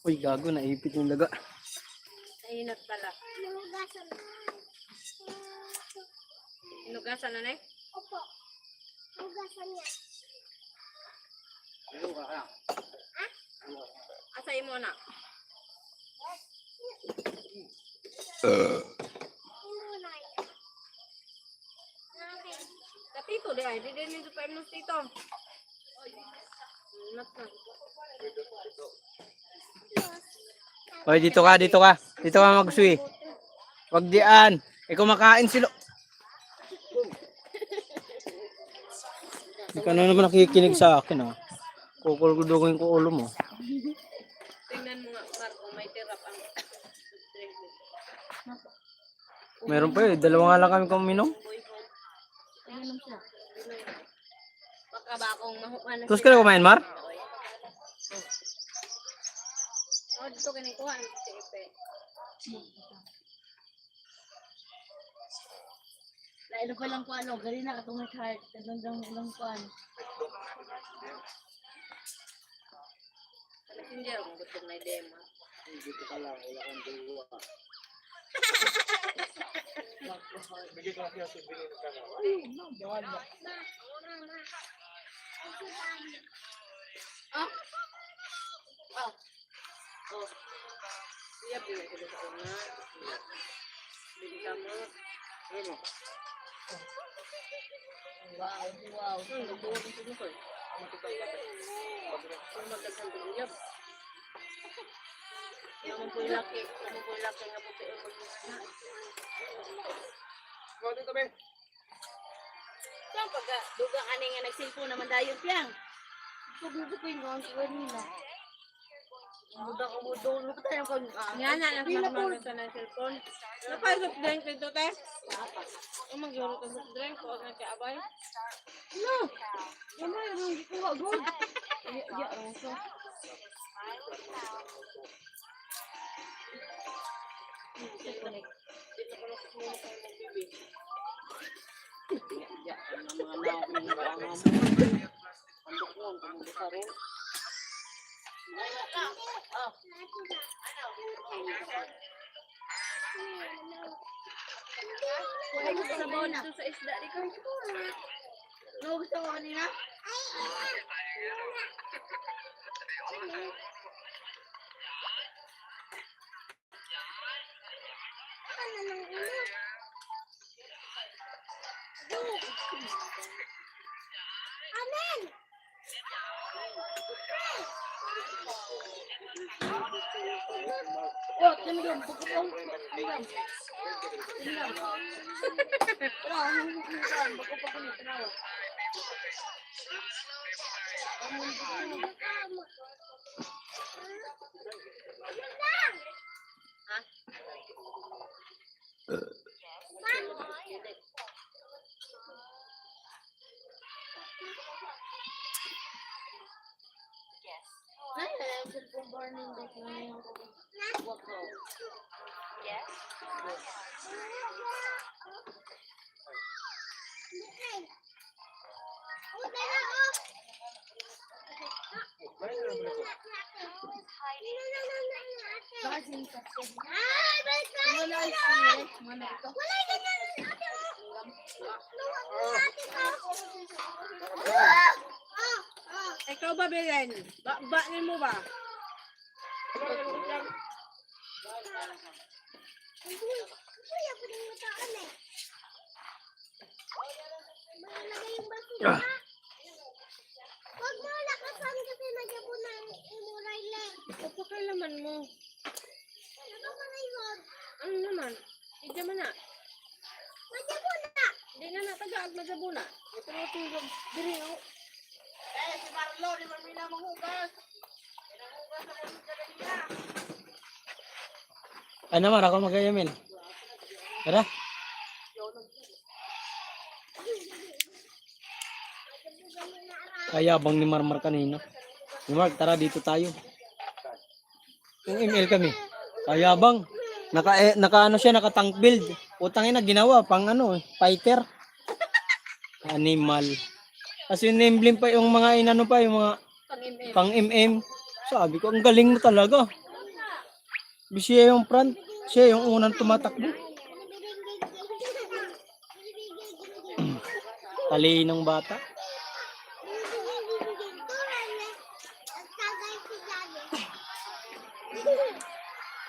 Uy, gago, naipit yung laga. Mainit pala. Hinugasan. Inugasan na eh? Opo. Hugasan niya. Asay mo na. Hinunay. Okay. Katito di ay. Di din nito pa mo tito. Not na. Uy, dito ka, dito ka. Dito ka mag-swi. Wag diyan. Ikaw makain sila. Hindi ka na naman nakikinig sa akin, ha. Kukulgudukin ko ulo mo. Tingnan mo nga, Marco, may tirap ang drink. Meron pa eh. Dalawa nga lang kami kuminom. Baka ba akong mahuman na Tapos ka na kumain, Mar? Oh, dito kinikuha ang tipe. Lailo pa lang ko ano, gali na katong may heart. Tagandang ilang kuan. Hindi ako gusto na demo. Ah. Ah. Oh. Siya pinag ko sa una. Bili ka mo. Ano? Wow, wow. Nagbuo ko sa gusto. Kung magkasang biliyab. Naman po yung laki. Naman po yung laki nga po tayo mag-isna. So, pag dugang ani nga nagsilpo naman dayon piyang. Pagbuto ko yung gawin ko nila. Muda ko mo doon. Lupa tayo pag... Nga na, nasa sa ng cellphone. Napasok drink dito, te. Ang mag-yurot ang soft drink. Huwag na siya abay. No! Yama, yung gikuha gold. Ya, so. Dito ko na sa mga bibig. Kuha ko sa baon na. Ito sa isda, di ko. No, gusto ko kanina? Amen! Oh, tinigam. Pagkakong. Tinigam. Tinigam. Wala, ang tinigam. Pagkakong tinawa. Ay, ang cellphone burning back na yung wako. Bakit sa Ay, balik ka! Wala ay sinet. Mana ito? Wala yung ganyan! Ate, oh! Luwag mo ate ko! Ikaw ba, Belen? Baanin mo ba? Kuya, pwede mo taan eh. Malagay yung basura. Huwag mo lakasan kasi nagyan po na imuray lang. Pagpakailaman mo. Ano ba na yun? Ano naman? Hindi mo na. Nagyan po na! Hindi na natagaag na dabo na. Ito na ito. Diri ako. Eh, si Marlo, di ba mina manghugas? Pinanghugas ako sa kanila. Ano, Mar, ako mag-ayamil. Tara. Kayabang ni Marmar kanina. Ni Mark, tara dito tayo. Yung email kami. Kayabang. Naka ano siya, naka tank build. Utang ina ginawa pang ano, fighter. Animal. As in, emblem pa yung mga inano pa, yung mga Pang-MM. pang MM. Sabi ko, ang galing mo talaga. Siya yung front, siya yung unang tumatakbo. Talinong bata.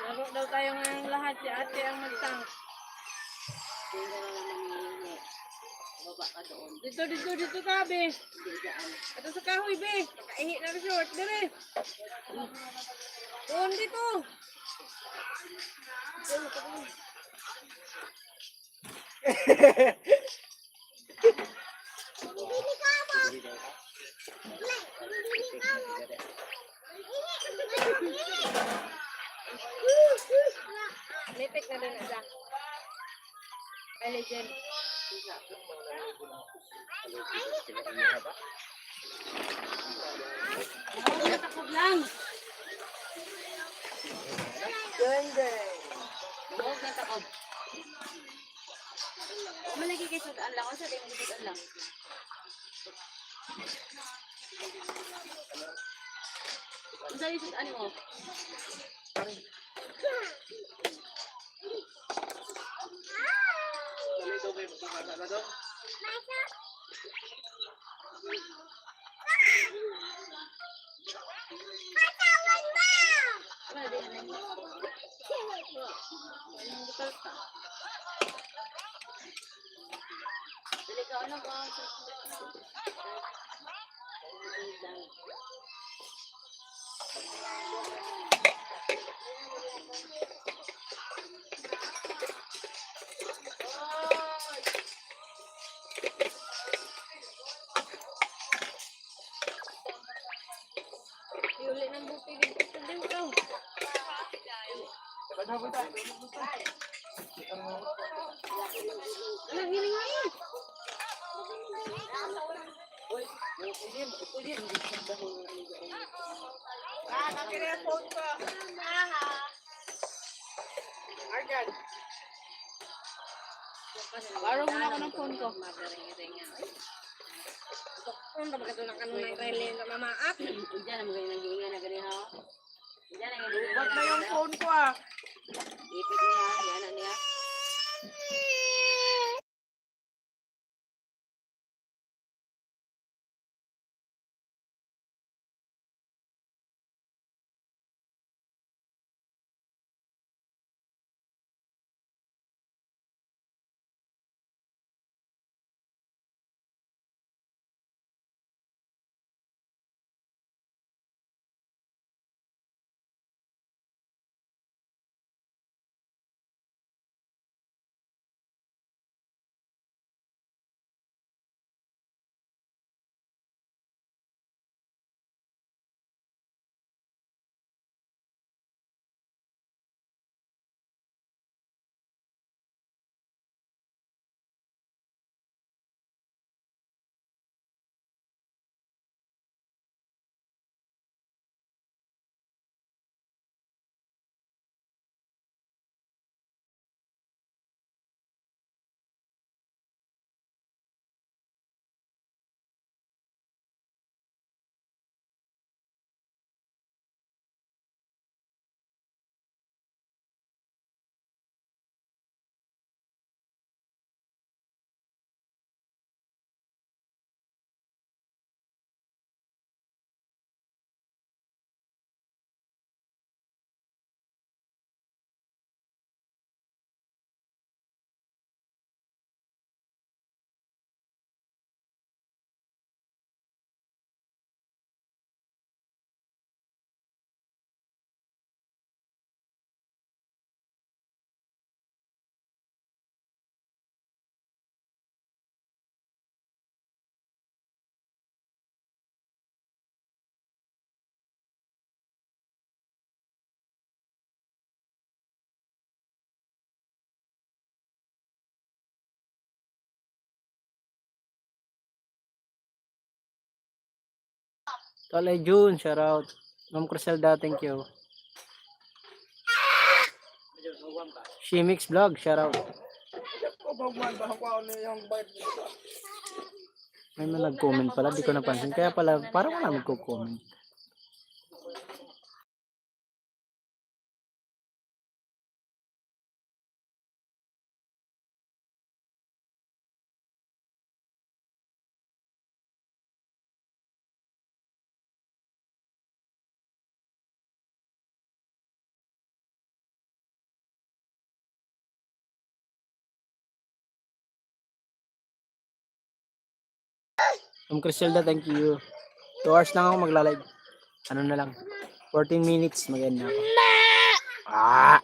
Laro daw tayo ngayong lahat. Si ate ang magtang. Baba ka doon. Dito ka, be. Ito sa kahoy, be. Pakaihi na resort. Dire. Doon dito. Lipit na din isa. Ay, legend. Takot lang. Huwag na takot. Malagi kayo sudan lang. Sa tayo sudan lang. Ang dali sudan mo. Wala din na yun. Dali ka, ano ba? Yuli ng buti dito. Din daw. Anong hiling ngayon? Araw mo na ako ng phone ko. Kung dapat ito ng kanunay rally na mamaap. Diyan ang mga nangingin na ganyan ha. Diyan ang nangingin Ba't na yung phone ko ah? Ipit niya, yan na niya. Kalay June, shout out. Ma'am Criselda, thank you. Shimix Vlog, shout out. May mga nag-comment pala, di ko napansin. Kaya pala, parang wala magko-comment. Criselda, thank you. 2 hours lang ako magla-live. Ano na lang, 14 minutes, mag-end na ako. Ah!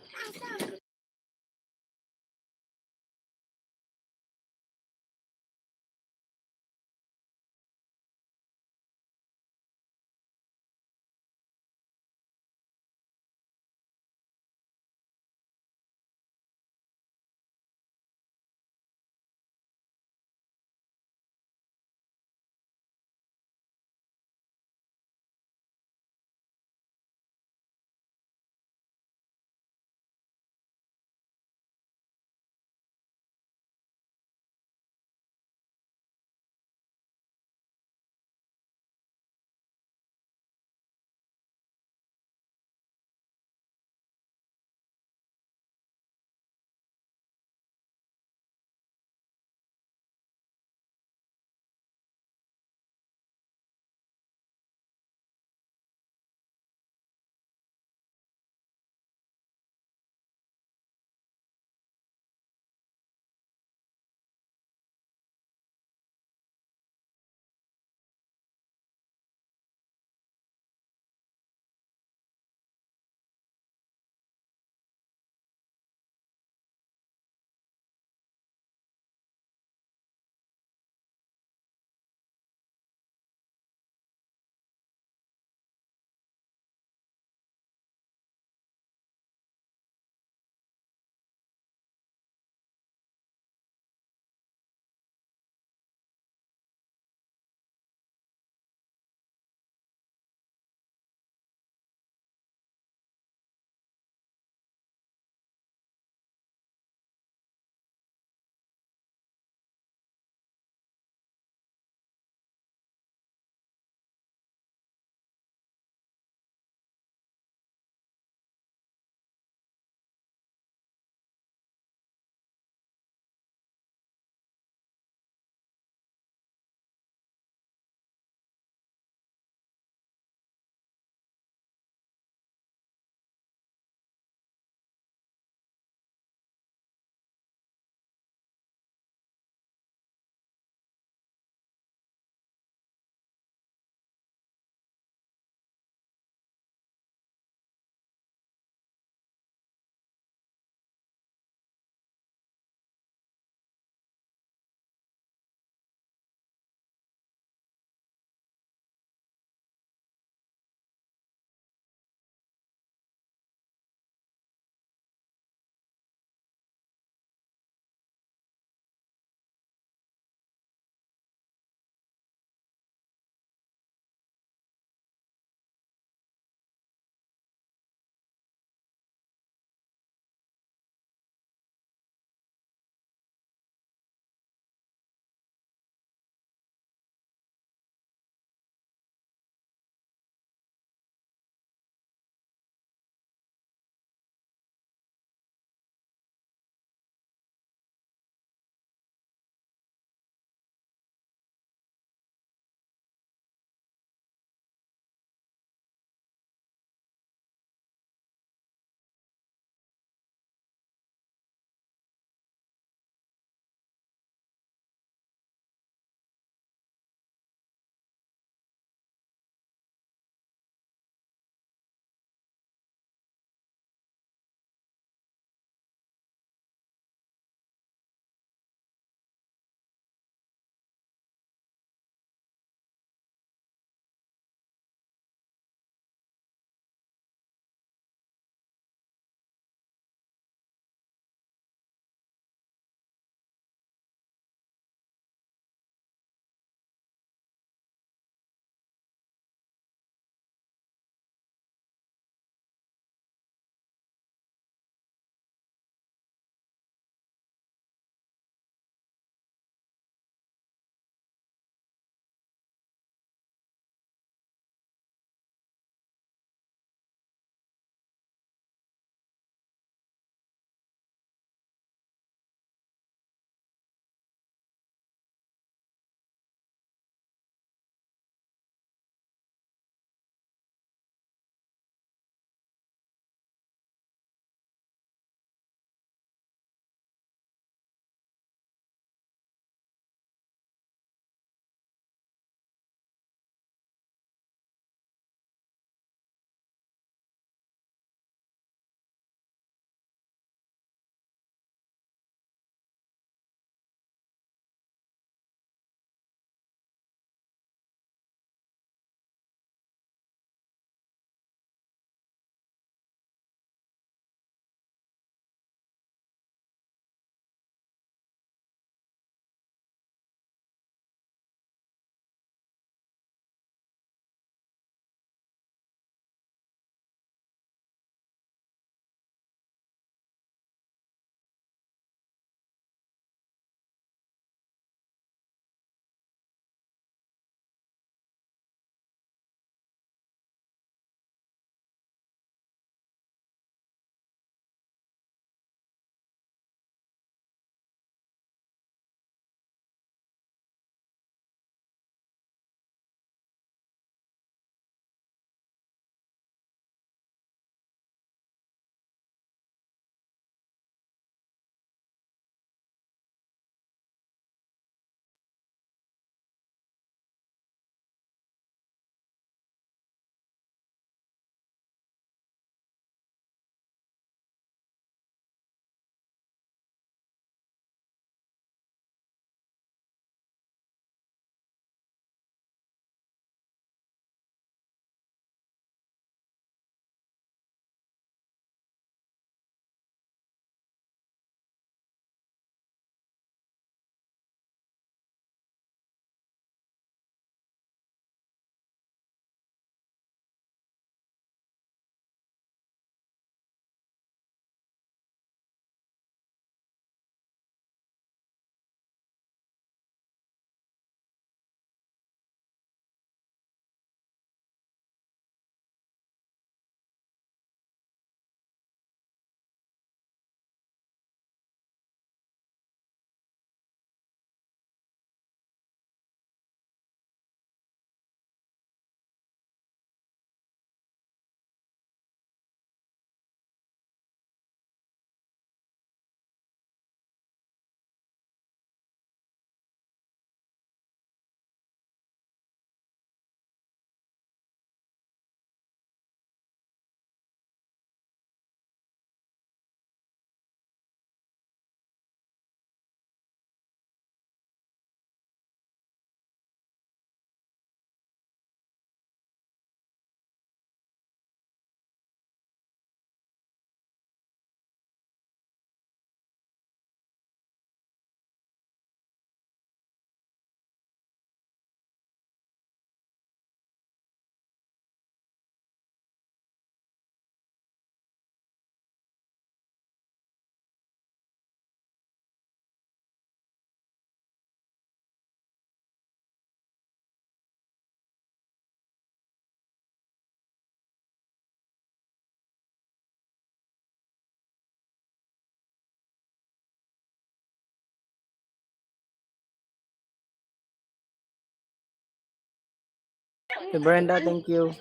Kay Brenda, thank you.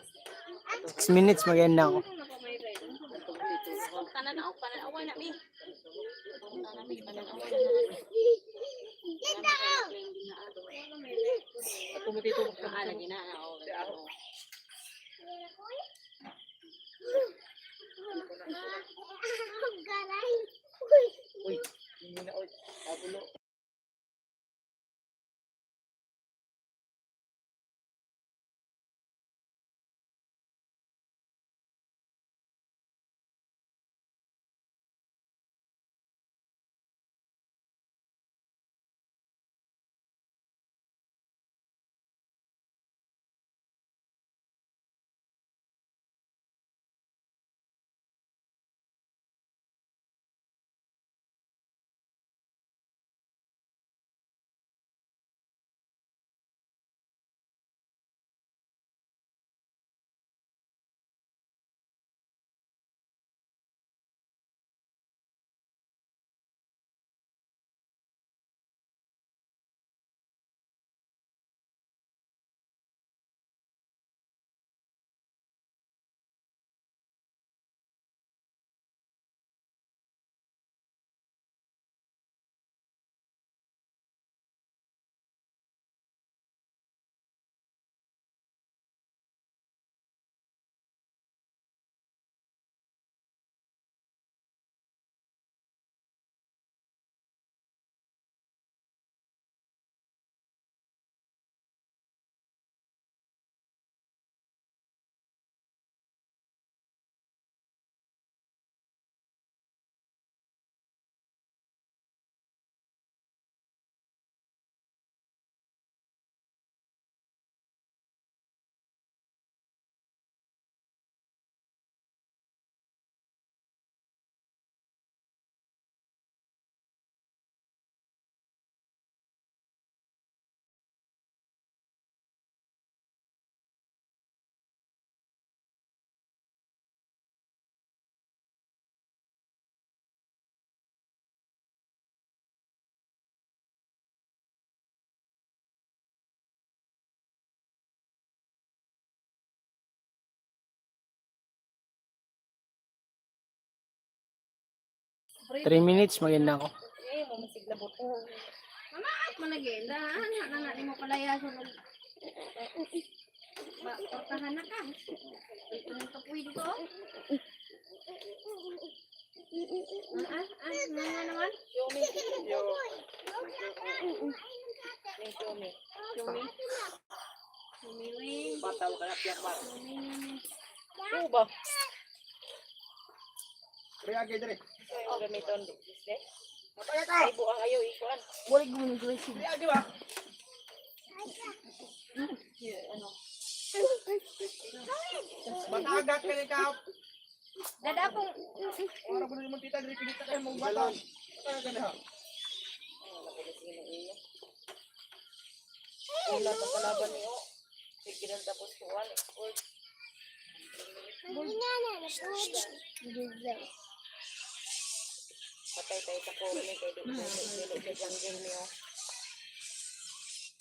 6 minutes, mag-end na ako. Pananaw na mi. Lagi na. Uy, hindi na oy. Abulo. Three minutes, mag-end na ako. Eh, mo masigla buto. At managenda, anak mo palaya sa portahan na ka. Ito nang kapoy dito. Nga naman. Yumi. Yumi. Yumi. Bata mo kaya piyak mat. Oo ba? Reage dire. Ay, ang gamiton. Disne? Mataya ka. Ibu ang ayaw ikuan. Wala gumawa ng si. Reage ba? Ano? Matagak ka ni ka. Dada akong Ora mo naman tita dire kinita kay mong bata. Kaya ka na. wala sa kalaban niyo. Sige lang tapos kuan. Patay tayo sa kuro ni kay dili ka jungle niyo.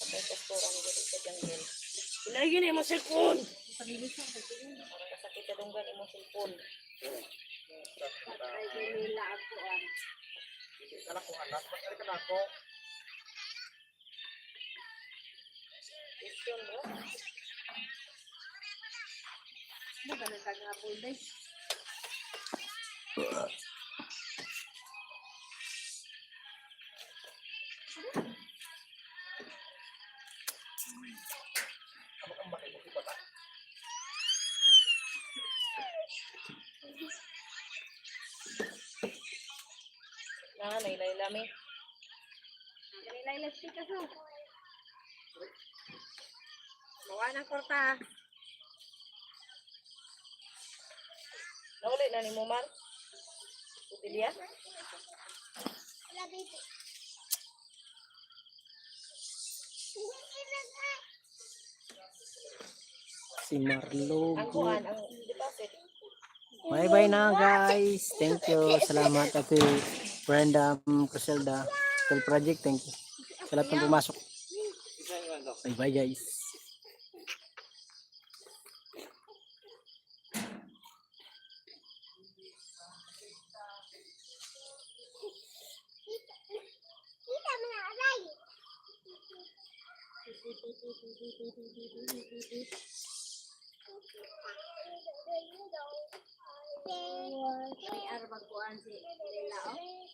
Patay sa kuro ni dili ka jungle. Ilagi ni mo cellphone. Sakit dunggan imong cellphone. Ay, nila ako ang. Kala ko anak, patay ka na ako. Question mo. Ano ba nang tagapol day? Na nailaylami. Nilay lastik ka so. Bawa ng korta. Nauli na ni mo man. Utilya. Si Marlo. Ang kuan ang deposit. Bye-bye na guys. Thank you. Salamat Ate Brenda Criselda. Tel Project, thank you. Sa lahat ng pumasok. Bye-bye guys. May arabag kuan si Lela, oh.